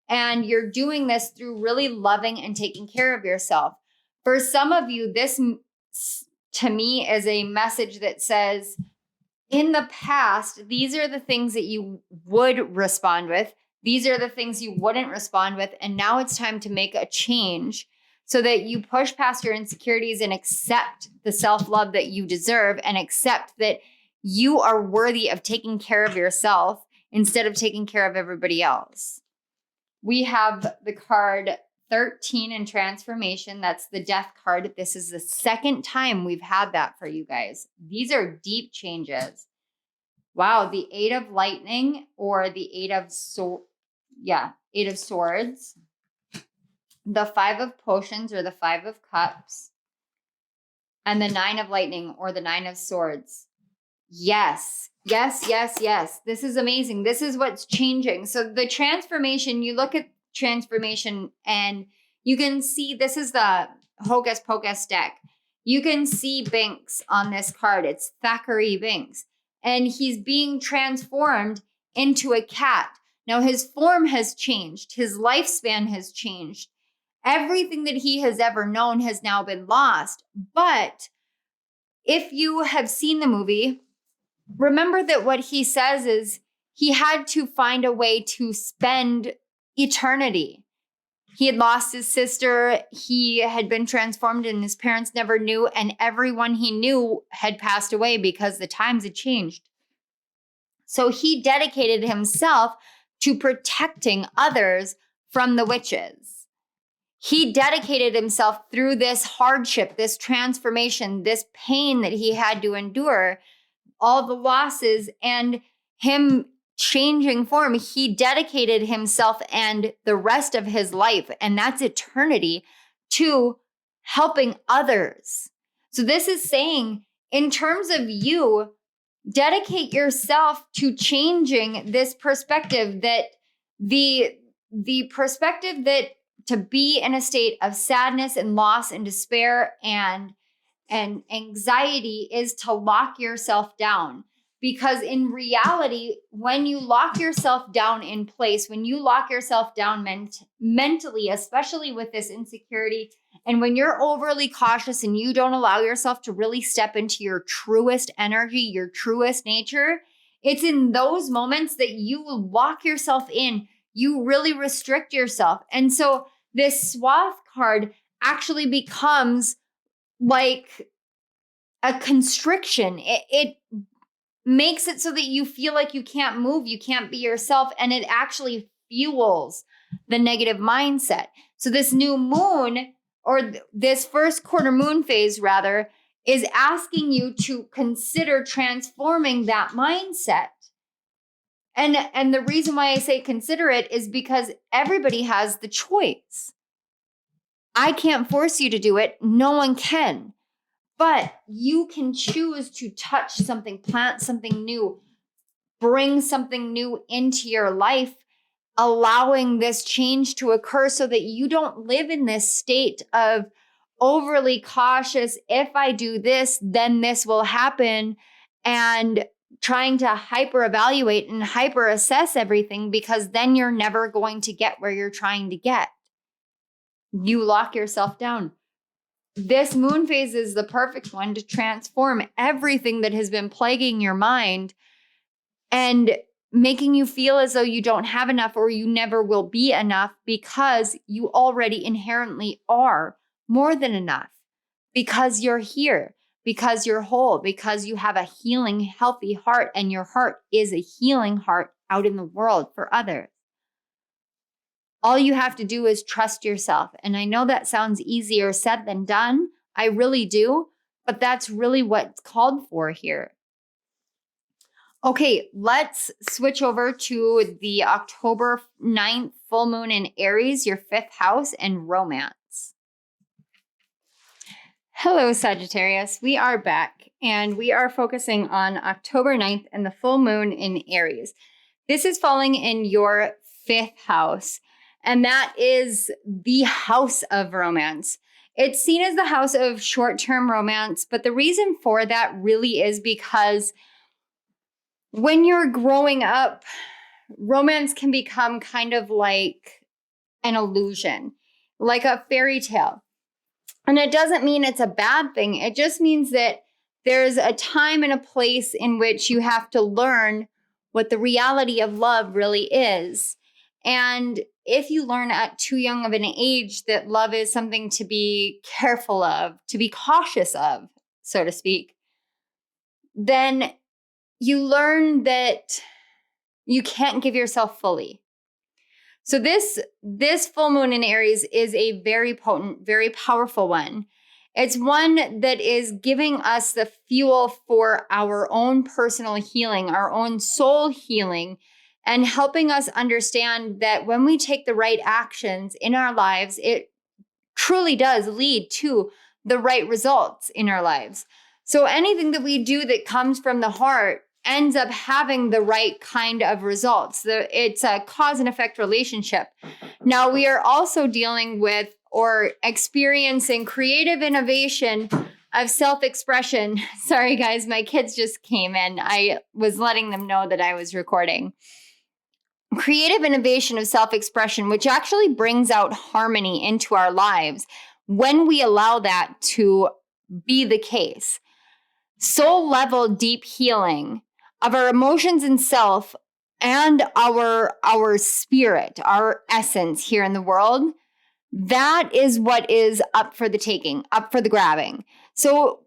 S1: And you're doing this through really loving and taking care of yourself. For some of you, this to me is a message that says, in the past, these are the things that you would respond with. These are the things you wouldn't respond with. And now it's time to make a change so that you push past your insecurities and accept the self-love that you deserve and accept that you are worthy of taking care of yourself instead of taking care of everybody else. We have the card 13 in transformation. That's the death card. This is the second time we've had that for you guys. These are deep changes. Wow. The 8 of lightning, or the 8 of swords. The 5 of potions, or the 5 of cups. And the 9 of lightning, or the 9 of swords. Yes. This is amazing. This is what's changing. So the transformation, you look at transformation and you can see, this is the Hocus Pocus deck. You can see Binks on this card. It's Thackeray Binks. And he's being transformed into a cat. Now his form has changed. His lifespan has changed. Everything that he has ever known has now been lost. But if you have seen the movie, remember that what he says is he had to find a way to spend eternity. He had lost his sister. He had been transformed and his parents never knew. And everyone he knew had passed away because the times had changed. So he dedicated himself to protecting others from the witches. He dedicated himself through this hardship, this transformation, this pain that he had to endure, all the losses, and him changing form. He dedicated himself and the rest of his life, and that's eternity, to helping others. So this is saying, in terms of you, dedicate yourself to changing this perspective, that the perspective that to be in a state of sadness and loss and despair and anxiety is to lock yourself down. Because in reality, when you lock yourself down in place, when you lock yourself down mentally, especially with this insecurity, and when you're overly cautious and you don't allow yourself to really step into your truest energy, your truest nature, it's in those moments that you lock yourself in. You really restrict yourself. And so this swath card actually becomes like a constriction. It makes it so that you feel like you can't move, you can't be yourself, and it actually fuels the negative mindset. So this new moon, or this first quarter moon phase rather, is asking you to consider transforming that mindset. And the reason why I say consider it is because everybody has the choice. I can't force you to do it. No one can. But you can choose to touch something, plant something new, bring something new into your life, allowing this change to occur so that you don't live in this state of overly cautious. If I do this, then this will happen, and trying to hyper evaluate and hyper assess everything, because then you're never going to get where you're trying to get. You lock yourself down. This moon phase is the perfect one to transform everything that has been plaguing your mind and making you feel as though you don't have enough or you never will be enough, because you already inherently are more than enough, because you're here, because you're whole, because you have a healing, healthy heart, and your heart is a healing heart out in the world for others. All you have to do is trust yourself. And I know that sounds easier said than done. I really do. But that's really what's called for here. Okay, let's switch over to the October 9th full moon in Aries, your 5th house, and romance. Hello, Sagittarius. We are back, and we are focusing on October 9th and the full moon in Aries. This is falling in your 5th house, and that is the house of romance. It's seen as the house of short-term romance, but the reason for that really is because when you're growing up, romance can become kind of like an illusion, like a fairy tale. And it doesn't mean it's a bad thing. It just means that there's a time and a place in which you have to learn what the reality of love really is. And if you learn at too young of an age that love is something to be careful of, to be cautious of, so to speak, then you learn that you can't give yourself fully. So this full moon in Aries is a very potent, very powerful one. It's one that is giving us the fuel for our own personal healing, our own soul healing, and helping us understand that when we take the right actions in our lives, it truly does lead to the right results in our lives. So anything that we do that comes from the heart ends up having the right kind of results. It's a cause and effect relationship. Now we are also dealing with or experiencing creative innovation of self-expression. Sorry guys, my kids just came in. I was letting them know that I was recording. Creative innovation of self-expression, which actually brings out harmony into our lives when we allow that to be the case. Soul level deep healing of our emotions and self and our spirit, our essence here in the world, that is what is up for the taking, up for the grabbing. So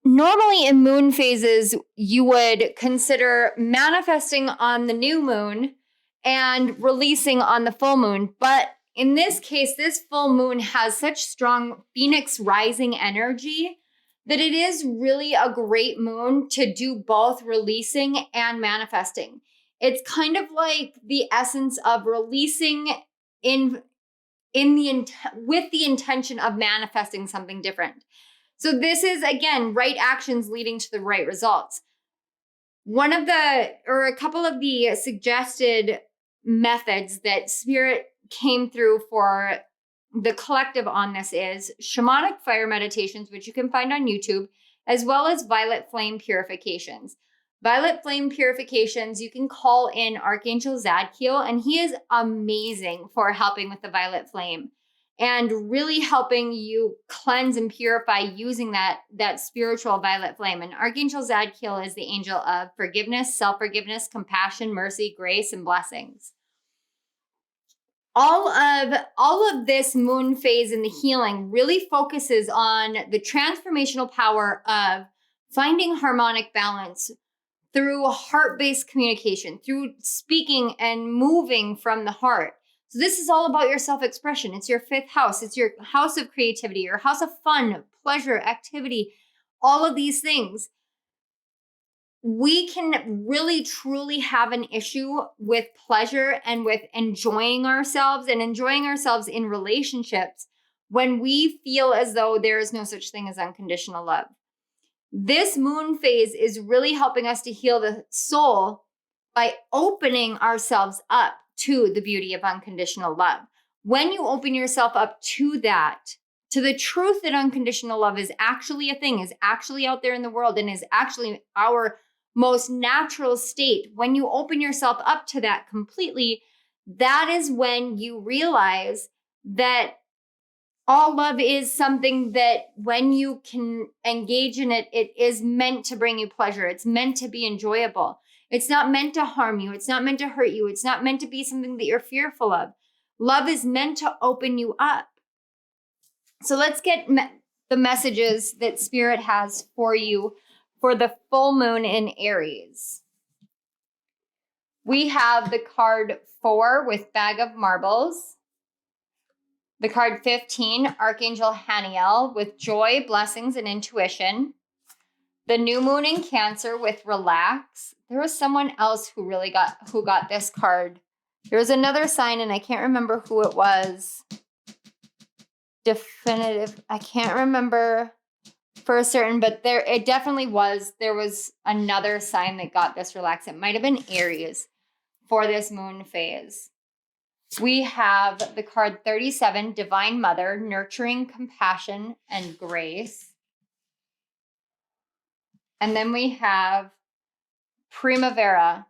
S1: normally in moon phases, you would consider manifesting on the new moon and releasing on the full moon. But in this case, this full moon has such strong Phoenix rising energy that it is really a great moon to do both releasing and manifesting. It's kind of like the essence of releasing with the intention of manifesting something different. So this is, again, right actions leading to the right results. A couple of the suggested methods that Spirit came through for the collective on this is shamanic fire meditations, which you can find on YouTube, as well as violet flame purifications. Violet flame purifications, you can call in Archangel Zadkiel, and he is amazing for helping with the violet flame and really helping you cleanse and purify using that spiritual violet flame. And Archangel Zadkiel is the angel of forgiveness, self-forgiveness, compassion, mercy, grace, and blessings. All of this moon phase in the healing really focuses on the transformational power of finding harmonic balance through heart-based communication, through speaking and moving from the heart. So this is all about your self-expression. It's your 5th house. It's your house of creativity, your house of fun, pleasure, activity, all of these things. We can really truly have an issue with pleasure and with enjoying ourselves and enjoying ourselves in relationships when we feel as though there is no such thing as unconditional love. This moon phase is really helping us to heal the soul by opening ourselves up to the beauty of unconditional love. When you open yourself up to that, to the truth that unconditional love is actually a thing, is actually out there in the world, and is actually our most natural state, when you open yourself up to that completely, that is when you realize that all love is something that when you can engage in it, it is meant to bring you pleasure. It's meant to be enjoyable. It's not meant to harm you. It's not meant to hurt you. It's not meant to be something that you're fearful of. Love is meant to open you up. So let's get the messages that Spirit has for you for the full moon in Aries. We have the card 4 with Bag of Marbles. The card 15, Archangel Haniel with joy, blessings, and intuition. The new moon in Cancer with relax. There was someone else who got this card. There was another sign and I can't remember who it was. Definitive. I can't remember for certain, but there was another sign that got this relax. It might have been Aries for this moon phase. We have the card 37, Divine Mother, nurturing, compassion, and grace. And then we have Primavera,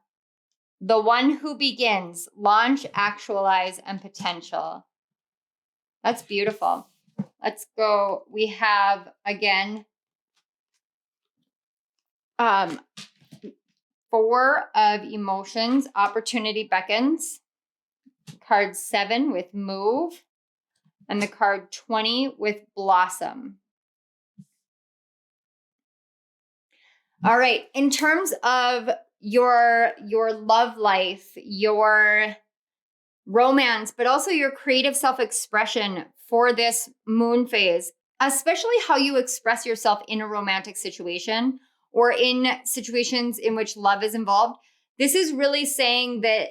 S1: the one who begins, launch, actualize, and potential. That's beautiful. Let's go. We have, again, 4 of emotions, opportunity beckons. Card 7 with move. And the card 20 with blossom. All right. In terms of your love life, your romance, but also your creative self-expression for this moon phase, especially how you express yourself in a romantic situation or in situations in which love is involved. This is really saying that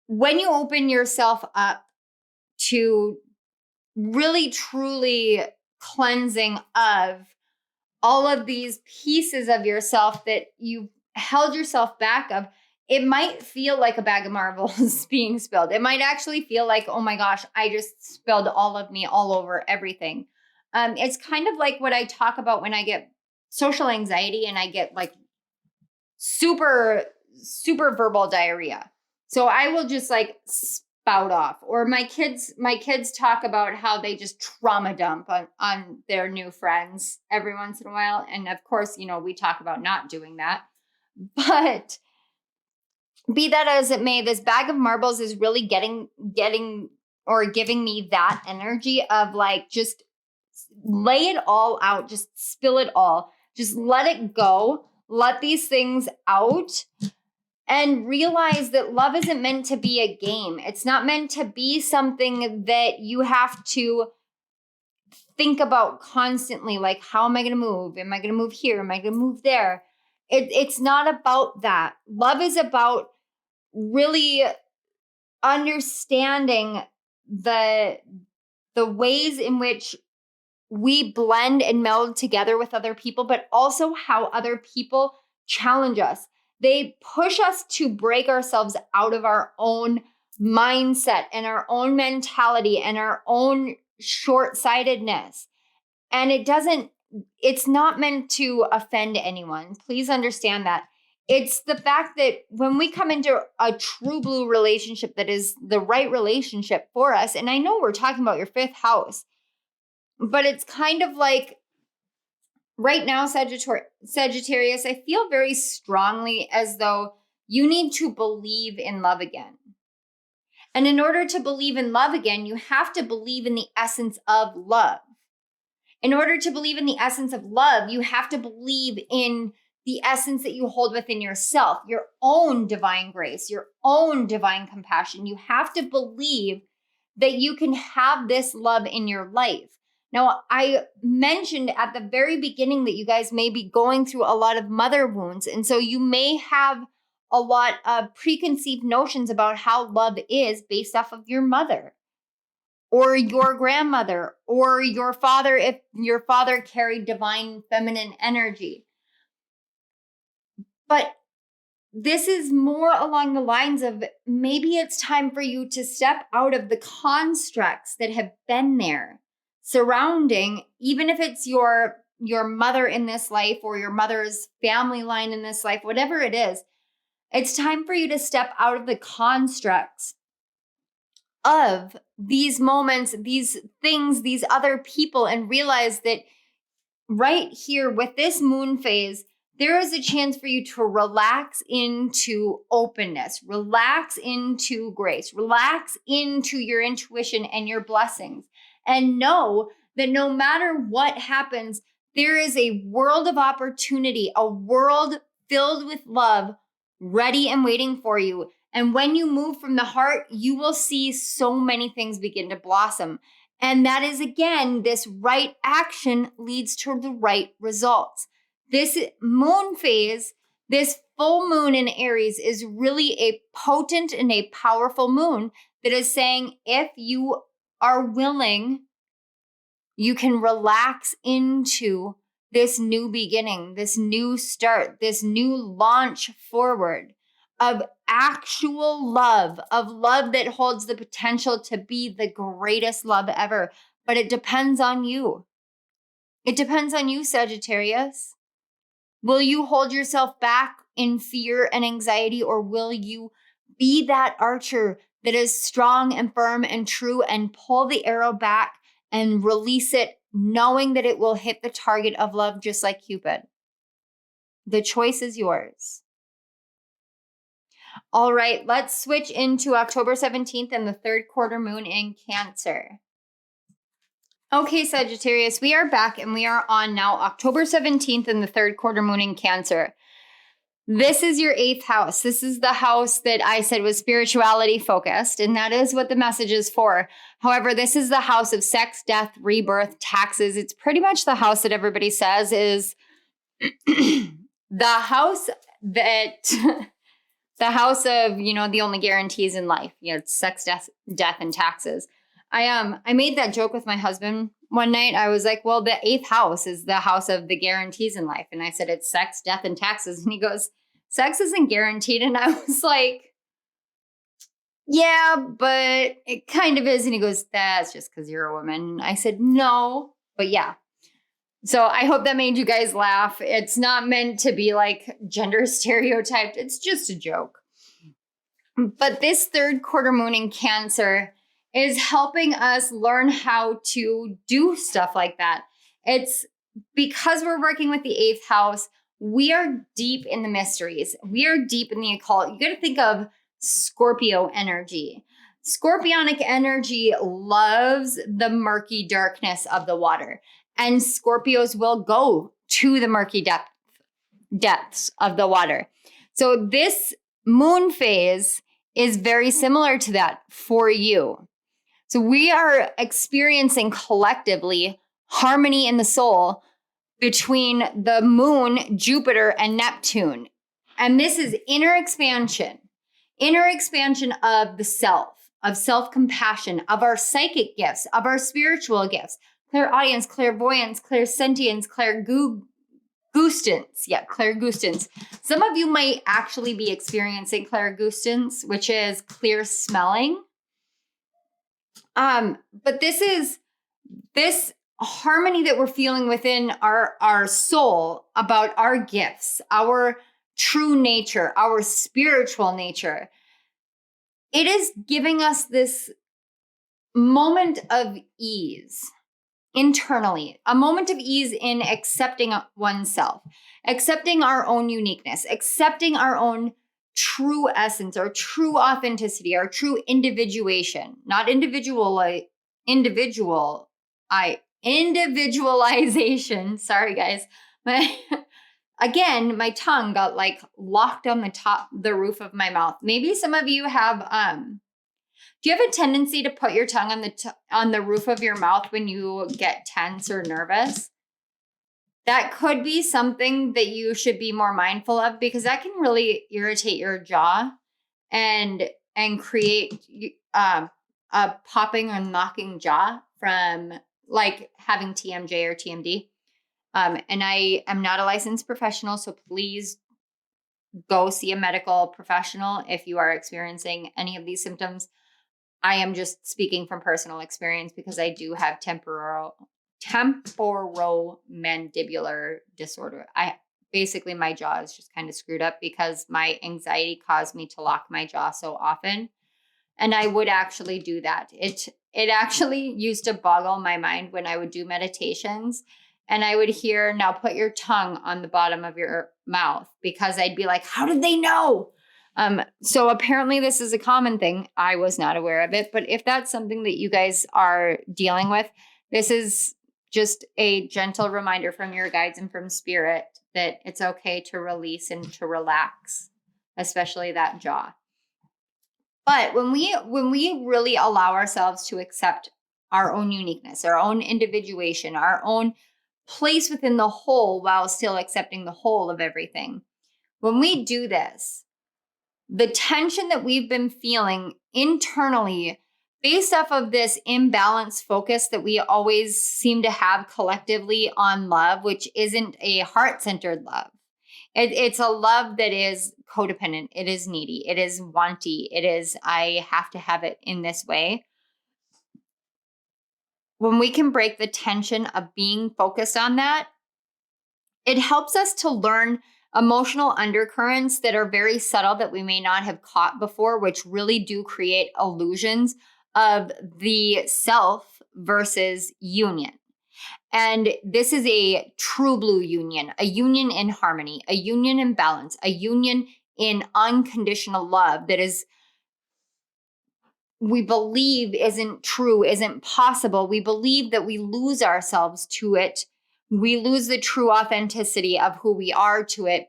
S1: when you open yourself up to really truly cleansing of all of these pieces of yourself that you've held yourself back of, it might feel like a bag of marbles being spilled. It might actually feel like, oh my gosh, I just spilled all of me all over everything. It's kind of like what I talk about when I get social anxiety and I get like super, super verbal diarrhea. So I will just like spout off. Or my kids talk about how they just trauma dump on their new friends every once in a while. And of course, we talk about not doing that. But be that as it may, this bag of marbles is really getting or giving me that energy of like, just lay it all out, just spill it all, just let it go, let these things out, and realize that love isn't meant to be a game. It's not meant to be something that you have to think about constantly, like, how am I going to move? Am I going to move here? Am I going to move there? It's not about that. Love is about really understanding the ways in which we blend and meld together with other people, but also how other people challenge us. They push us to break ourselves out of our own mindset and our own mentality and our own short-sightedness. And it's not meant to offend anyone. Please understand that. It's the fact that when we come into a true blue relationship that is the right relationship for us, and I know we're talking about your 5th house, but it's kind of like right now, Sagittarius, I feel very strongly as though you need to believe in love again. And in order to believe in love again, you have to believe in the essence of love. In order to believe in the essence of love, you have to believe in the essence that you hold within yourself, your own divine grace, your own divine compassion. You have to believe that you can have this love in your life. Now, I mentioned at the very beginning that you guys may be going through a lot of mother wounds. And so you may have a lot of preconceived notions about how love is based off of your mother or your grandmother or your father, if your father carried divine feminine energy. But this is more along the lines of maybe it's time for you to step out of the constructs that have been there surrounding, even if it's your mother in this life or your mother's family line in this life, whatever it is. It's time for you to step out of the constructs of these moments, these things, these other people, and realize that right here with this moon phase, there is a chance for you to relax into openness, relax into grace, relax into your intuition and your blessings, and know that no matter what happens, there is a world of opportunity, a world filled with love ready and waiting for you. And when you move from the heart, you will see so many things begin to blossom. And that is, again, this right action leads to the right results. This moon phase, this full moon in Aries, is really a potent and a powerful moon that is saying, if you are willing, you can relax into this new beginning, this new start, this new launch forward of actual love, of love that holds the potential to be the greatest love ever. But it depends on you. It depends on you, Sagittarius. Will you hold yourself back in fear and anxiety, or will you be that archer that is strong and firm and true and pull the arrow back and release it, knowing that it will hit the target of love just like Cupid? The choice is yours. All right, let's switch into October 17th and the third quarter moon in Cancer. Okay, Sagittarius, we are back and we are on now October 17th and the third quarter moon in Cancer. This is your 8th house. This is the house that I said was spirituality focused, and that is what the message is for. However, this is the house of sex, death, rebirth, taxes. It's pretty much the house that everybody says is the house that the house of, the only guarantees in life. It's sex, death, and taxes. I made that joke with my husband one night. I was like, well, the 8th house is the house of the guarantees in life. And I said, it's sex, death, and taxes. And he goes, sex isn't guaranteed. And I was like, yeah, but it kind of is. And he goes, that's just because you're a woman. And I said, no, but yeah. So I hope that made you guys laugh. It's not meant to be like gender stereotyped. It's just a joke. But this third quarter moon in Cancer is helping us learn how to do stuff like that. It's because we're working with the 8th house, we are deep in the mysteries. We are deep in the occult. You got to think of Scorpio energy. Scorpionic energy loves the murky darkness of the water. And Scorpios will go to the murky depths of the water. So this moon phase is very similar to that for you. So we are experiencing collectively harmony in the soul between the moon, Jupiter, and Neptune. And this is inner expansion of the self, of self-compassion, of our psychic gifts, of our spiritual gifts, clairaudience, clairvoyance, clairsentience, clairgustance. Yeah, clairgustance. Some of you might actually be experiencing clairgustance, which is clear smelling. But this harmony that we're feeling within our soul about our gifts, our true nature, our spiritual nature. It is giving us this moment of ease internally, a moment of ease in accepting oneself, accepting our own uniqueness, accepting our own true essence, our true authenticity, our true individuation, not individualization. Sorry, guys. Again, my tongue got like locked on the roof of my mouth. Maybe some of you have, do you have a tendency to put your tongue on the roof of your mouth when you get tense or nervous? That could be something that you should be more mindful of, because that can really irritate your jaw and create a popping or knocking jaw from like having TMJ or TMD. And I am not a licensed professional, so please go see a medical professional if you are experiencing any of these symptoms. I am just speaking from personal experience because I do have temporomandibular disorder. Basically my jaw is just kind of screwed up because my anxiety caused me to lock my jaw so often. And I would actually do that. It actually used to boggle my mind when I would do meditations and I would hear, now put your tongue on the bottom of your mouth, because I'd be like, how did they know? So apparently this is a common thing. I was not aware of it, but if that's something that you guys are dealing with, this is just a gentle reminder from your guides and from spirit that it's okay to release and to relax, especially that jaw. But when we really allow ourselves to accept our own uniqueness, our own individuation, our own place within the whole while still accepting the whole of everything, when we do this, the tension that we've been feeling internally based off of this imbalanced focus that we always seem to have collectively on love, which isn't a heart-centered love. It's a love that is codependent. It is needy. It is wanty. It is, I have to have it in this way. When we can break the tension of being focused on that, it helps us to learn emotional undercurrents that are very subtle that we may not have caught before, which really do create illusions of the self versus union. And this is a true blue union, a union in harmony, a union in balance, a union in unconditional love that is, we believe isn't true, isn't possible. We believe that we lose ourselves to it. We lose the true authenticity of who we are to it.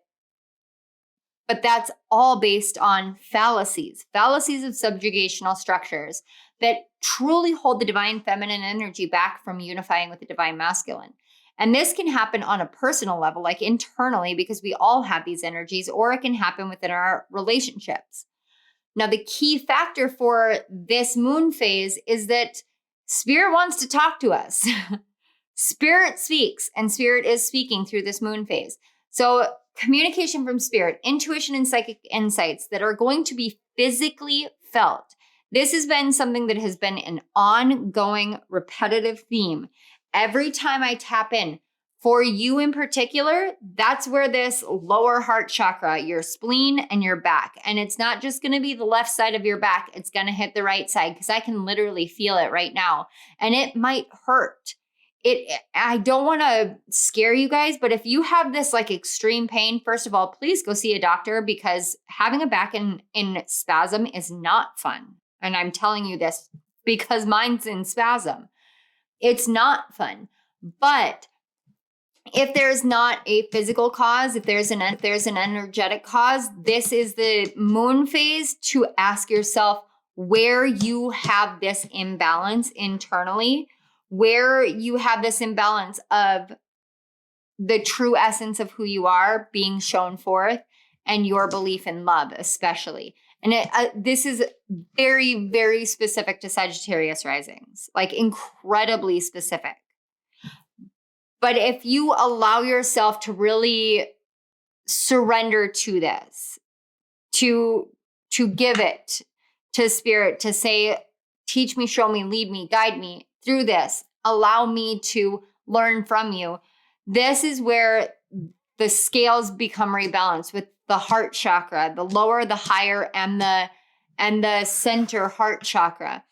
S1: But that's all based on fallacies of subjugational structures that truly hold the divine feminine energy back from unifying with the divine masculine. And this can happen on a personal level, like internally, because we all have these energies, or it can happen within our relationships. Now, the key factor for this moon phase is that Spirit wants to talk to us. Spirit speaks, and Spirit is speaking through this moon phase. So communication from Spirit, intuition and psychic insights that are going to be physically felt. This has been something that has been an ongoing, repetitive theme. Every time I tap in, for you in particular, that's where this lower heart chakra, your spleen and your back. And it's not just going to be the left side of your back. It's going to hit the right side because I can literally feel it right now. And it might hurt. I don't want to scare you guys, but if you have this like extreme pain, first of all, please go see a doctor because having a back in spasm is not fun. And I'm telling you this because mine's in spasm. It's not fun. But if there's not a physical cause, if there's an energetic cause, this is the moon phase to ask yourself where you have this imbalance internally, where you have this imbalance of the true essence of who you are being shown forth and your belief in love, especially. And this is very, very specific to Sagittarius risings, like incredibly specific. But if you allow yourself to really surrender to this, to give it to Spirit, to say, teach me, show me, lead me, guide me through this, allow me to learn from you. This is where the scales become rebalanced with the heart chakra, the lower, the higher, and the center heart chakra.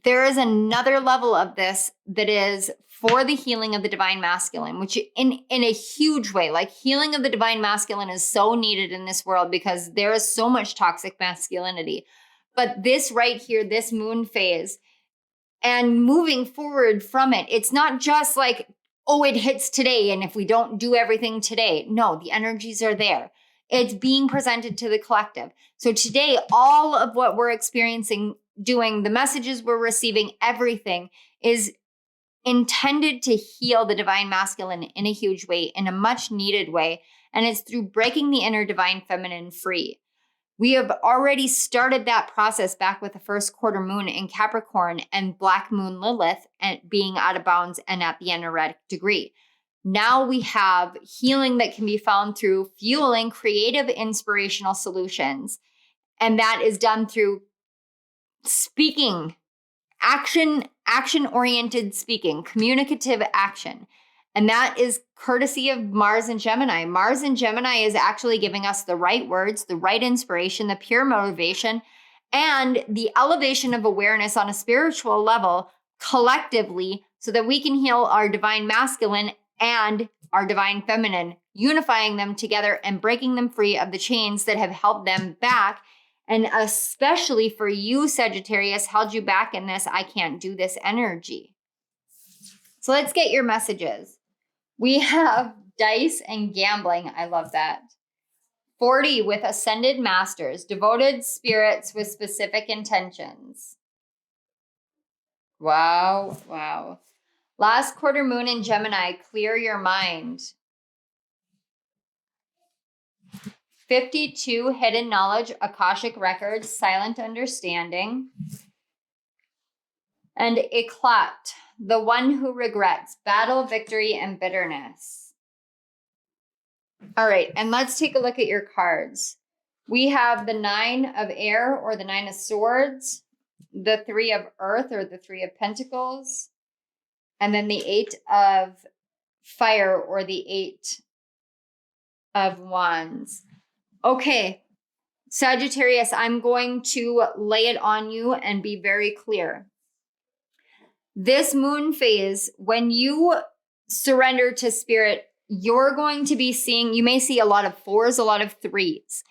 S1: There is another level of this that is for the healing of the divine masculine, which in a huge way, like healing of the divine masculine is so needed in this world because there is so much toxic masculinity. But this right here, this moon phase, and moving forward from it, it's not just like, oh, it hits today, and if we don't do everything today. No, the energies are there. It's being presented to the collective. So today, all of what we're experiencing, doing, the messages we're receiving, everything is intended to heal the divine masculine in a huge way, in a much needed way. And it's through breaking the inner divine feminine free. We have already started that process back with the first quarter moon in Capricorn and Black Moon Lilith and being out of bounds and at the energetic degree. Now we have healing that can be found through fueling creative, inspirational solutions. And that is done through speaking, action-oriented speaking, communicative action. And that is courtesy of Mars and Gemini. Mars and Gemini is actually giving us the right words, the right inspiration, the pure motivation, and the elevation of awareness on a spiritual level collectively so that we can heal our divine masculine and our divine feminine, unifying them together and breaking them free of the chains that have held them back. And especially for you, Sagittarius, held you back in this I can't do this energy. So let's get your messages. We have dice and gambling. I love that. 40 with ascended masters, devoted spirits with specific intentions. Wow, wow. Last quarter moon in Gemini, clear your mind. 52, hidden knowledge, Akashic records, silent understanding. And Eclat, the one who regrets, battle, victory, and bitterness. All right, and let's take a look at your cards. We have the 9 of air or the 9 of swords, the 3 of earth or the 3 of pentacles, and then the 8 of fire or the 8 of wands. Okay, Sagittarius, I'm going to lay it on you and be very clear. This moon phase, when you surrender to spirit, you're going to be seeing, you may see a lot of 4s, a lot of 3s.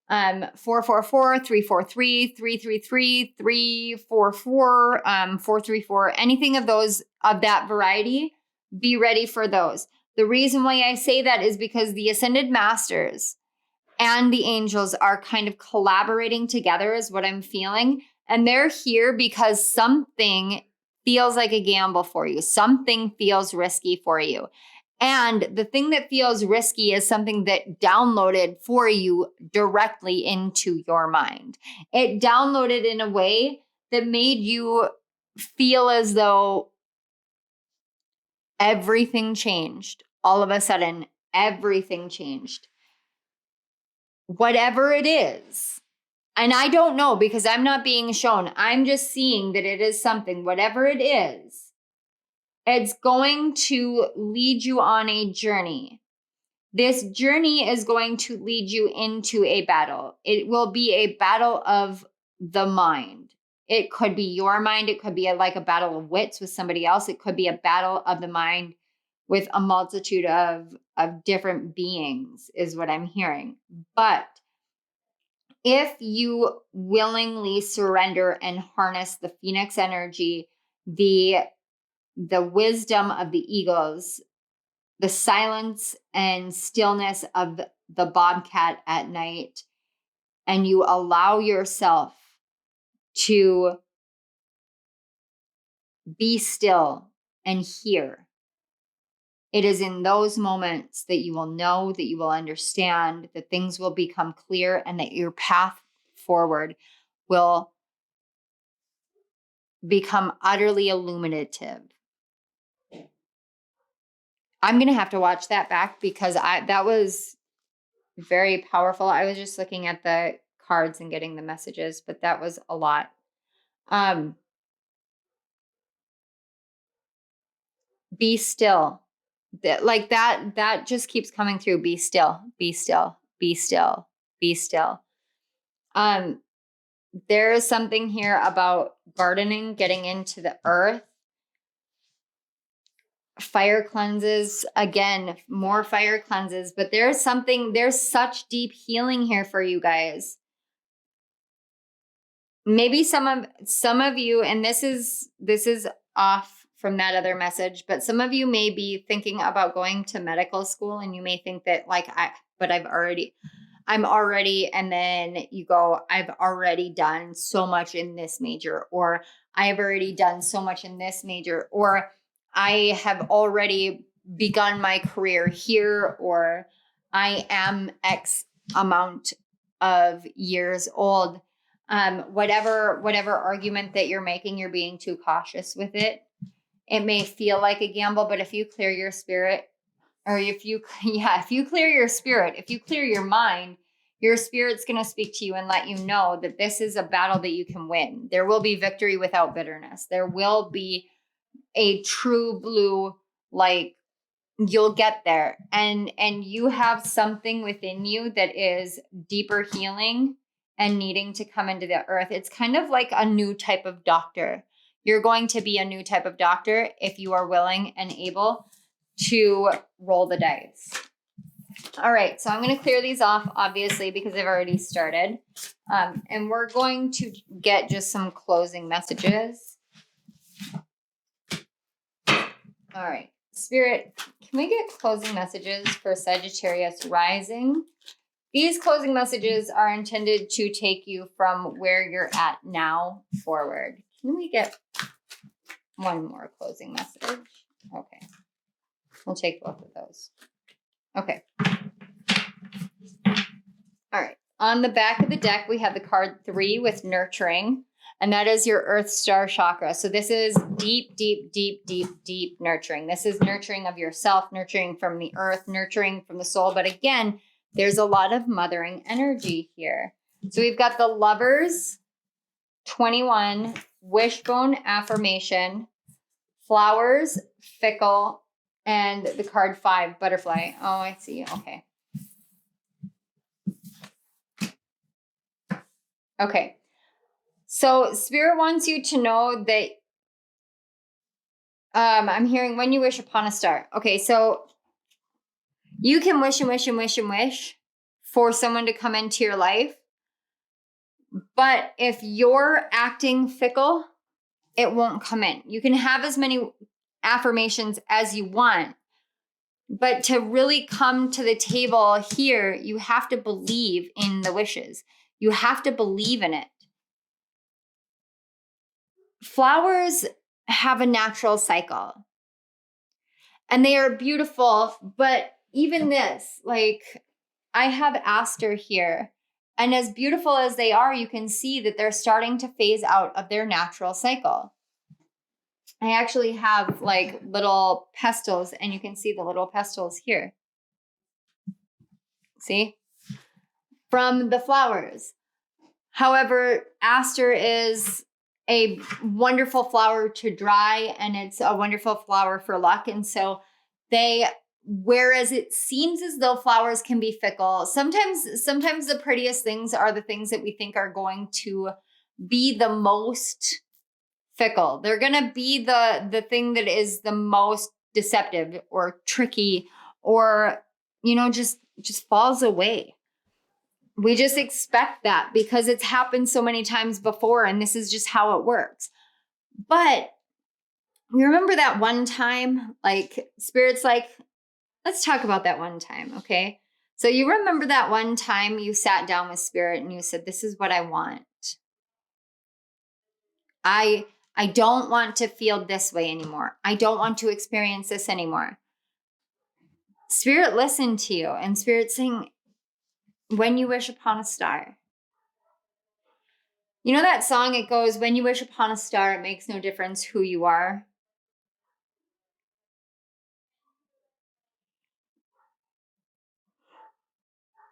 S1: 444, 343, 333, 344, 434, anything of those, of that variety, be ready for those. The reason why I say that is because the ascended masters and the angels are kind of collaborating together is what I'm feeling. And they're here because something feels like a gamble for you. Something feels risky for you. And the thing that feels risky is something that downloaded for you directly into your mind. It downloaded in a way that made you feel as though everything changed. All of a sudden, everything changed. Whatever it is. And I don't know because I'm not being shown. I'm just seeing that it is something, whatever it is. It's going to lead you on a journey. This journey is going to lead you into a battle. It will be a battle of the mind. It could be your mind. It could be like a battle of wits with somebody else. It could be a battle of the mind with a multitude of different beings is what I'm hearing. But if you willingly surrender and harness the Phoenix energy, the wisdom of the eagles, the silence and stillness of the bobcat at night, and you allow yourself to be still and hear, it is in those moments that you will know, that you will understand, that things will become clear, and that your path forward will become utterly illuminative. I'm going to have to watch that back because that was very powerful. I was just looking at the cards and getting the messages, but that was a lot. Be still. Like that just keeps coming through. Be still, be still, be still, be still. There is something here about gardening, getting into the earth. Fire cleanses, again, more fire cleanses, but there's such deep healing here for you guys. Maybe some of you, and this is off from that other message, but some of you may be thinking about going to medical school, and you may think that I'm already, and then you go, I've already done so much in this major, or I've already done so much in this major, or I have already begun my career here, or I am X amount of years old. Whatever argument that you're making, you're being too cautious with it. It may feel like a gamble, but if you clear your spirit, or if you clear your spirit, if you clear your mind, your spirit's going to speak to you and let you know that this is a battle that you can win. There will be victory without bitterness. There will be a true blue, like, you'll get there. And you have something within you that is deeper healing and needing to come into the earth. It's kind of like a new type of doctor. You're going to be a new type of doctor if you are willing and able to roll the dice. All right, so I'm going to clear these off, obviously, because I've already started. And we're going to get just some closing messages. All right, Spirit, can we get closing messages for Sagittarius rising, These closing messages are intended to take you from where you're at now forward. Can we get one more closing message? Okay. We'll take both of those. Okay. All right. On the back of the deck, we have the card 3 with nurturing, and that is your Earth Star chakra. So this is deep, deep, deep, deep, deep nurturing. This is nurturing of yourself, nurturing from the earth, nurturing from the soul. But again, there's a lot of mothering energy here. So we've got the Lovers, 21, Wishbone affirmation, Flowers, fickle, and the card 5, butterfly. Oh, I see. Okay. Okay. So Spirit wants you to know that I'm hearing when you wish upon a star. Okay, so you can wish and wish and wish and wish for someone to come into your life. But if you're acting fickle, it won't come in. You can have as many affirmations as you want, but to really come to the table here, you have to believe in the wishes. You have to believe in it. Flowers have a natural cycle and they are beautiful, but even this, like I have aster here, and as beautiful as they are, you can see that they're starting to phase out of their natural cycle. I actually have like little pestils, and you can see the little pestils here. See? From the flowers. However, aster is a wonderful flower to dry, and it's a wonderful flower for luck. And so whereas it seems as though flowers can be fickle, sometimes the prettiest things are the things that we think are going to be the most fickle. They're going to be the thing that is the most deceptive or tricky, or, just falls away. We just expect that because it's happened so many times before, and this is just how it works. But you remember that one time, like Spirit's like, let's talk about that one time, okay? So you remember that one time you sat down with Spirit and you said, this is what I want. I don't want to feel this way anymore. I don't want to experience this anymore. Spirit listened to you, and Spirit's saying, when you wish upon a star. You know that song, it goes, when you wish upon a star, it makes no difference who you are.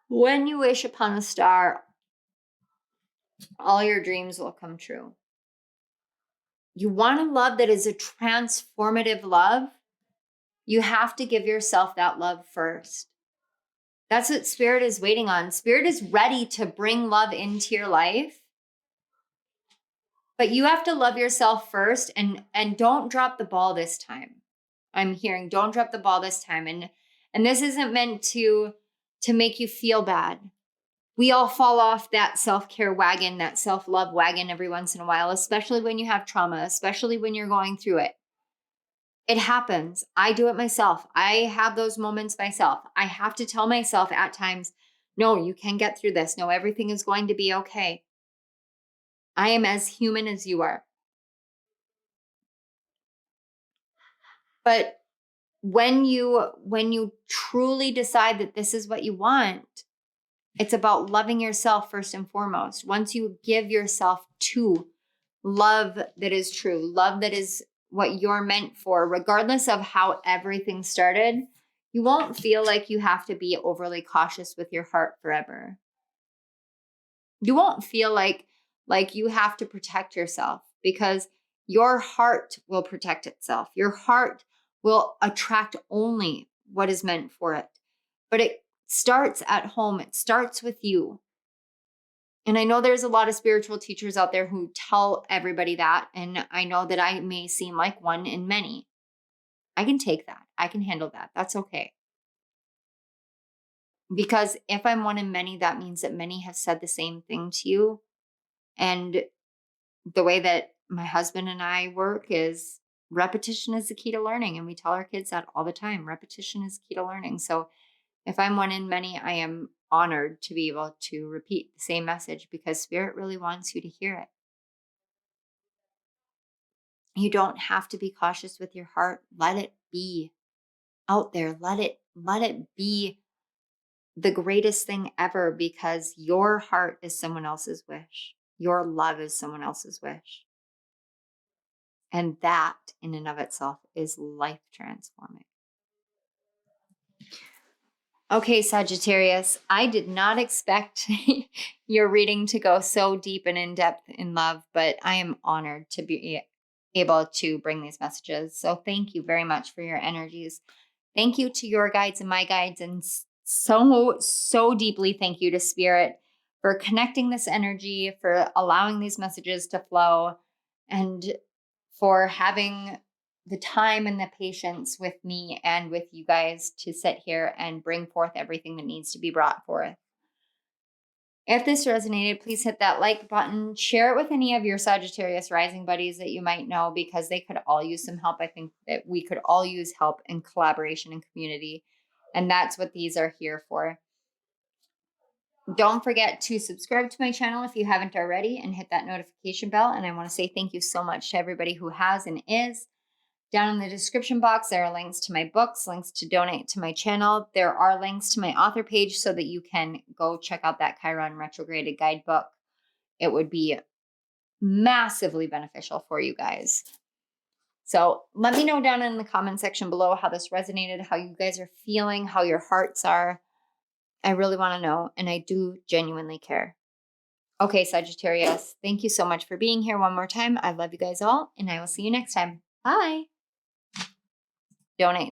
S1: When you wish upon a star, all your dreams will come true. You want a love that is a transformative love, you have to give yourself that love first. That's what Spirit is waiting on. Spirit is ready to bring love into your life. But you have to love yourself first, and don't drop the ball this time. I'm hearing, don't drop the ball this time. And this isn't meant to make you feel bad. We all fall off that self-care wagon, that self-love wagon every once in a while, especially when you have trauma, especially when you're going through it. It happens. I do it myself. I have those moments myself. I have to tell myself at times, no, you can get through this. No, everything is going to be okay. I am as human as you are. But when you truly decide that this is what you want, it's about loving yourself first and foremost. Once you give yourself to love that is true, love that is what you're meant for, regardless of how everything started, you won't feel like you have to be overly cautious with your heart forever. You won't feel like you have to protect yourself, because your heart will protect itself. Your heart will attract only what is meant for it. But it starts at home. It starts with you. And I know there's a lot of spiritual teachers out there who tell everybody that. And I know that I may seem like one in many. I can take that. I can handle that. That's okay. Because if I'm one in many, that means that many have said the same thing to you. And the way that my husband and I work is repetition is the key to learning. And we tell our kids that all the time. Repetition is key to learning. So If I'm one in many, I am honored to be able to repeat the same message because Spirit really wants you to hear it. You don't have to be cautious with your heart. Let it be out there. Let it be the greatest thing ever, because your heart is someone else's wish. Your love is someone else's wish. And that in and of itself is life transforming. Okay, Sagittarius, I did not expect your reading to go so deep and in depth in love, but I am honored to be able to bring these messages. So thank you very much for your energies. Thank you to your guides and my guides, and so deeply thank you to Spirit for connecting this energy, for allowing these messages to flow, and for having the time and the patience with me and with you guys to sit here and bring forth everything that needs to be brought forth. If this resonated, please hit that like button. Share it with any of your Sagittarius rising buddies that you might know, because they could all use some help. I think that we could all use help and collaboration and community. And that's what these are here for. Don't forget to subscribe to my channel if you haven't already, and hit that notification bell. And I want to say thank you so much to everybody who has and is. Down in the description box, there are links to my books, links to donate to my channel. There are links to my author page so that you can go check out that Chiron retrograded guidebook. It would be massively beneficial for you guys. So let me know down in the comment section below how this resonated, how you guys are feeling, how your hearts are. I really want to know, and I do genuinely care. Okay, Sagittarius, thank you so much for being here one more time. I love you guys all, and I will see you next time. Bye. Donate.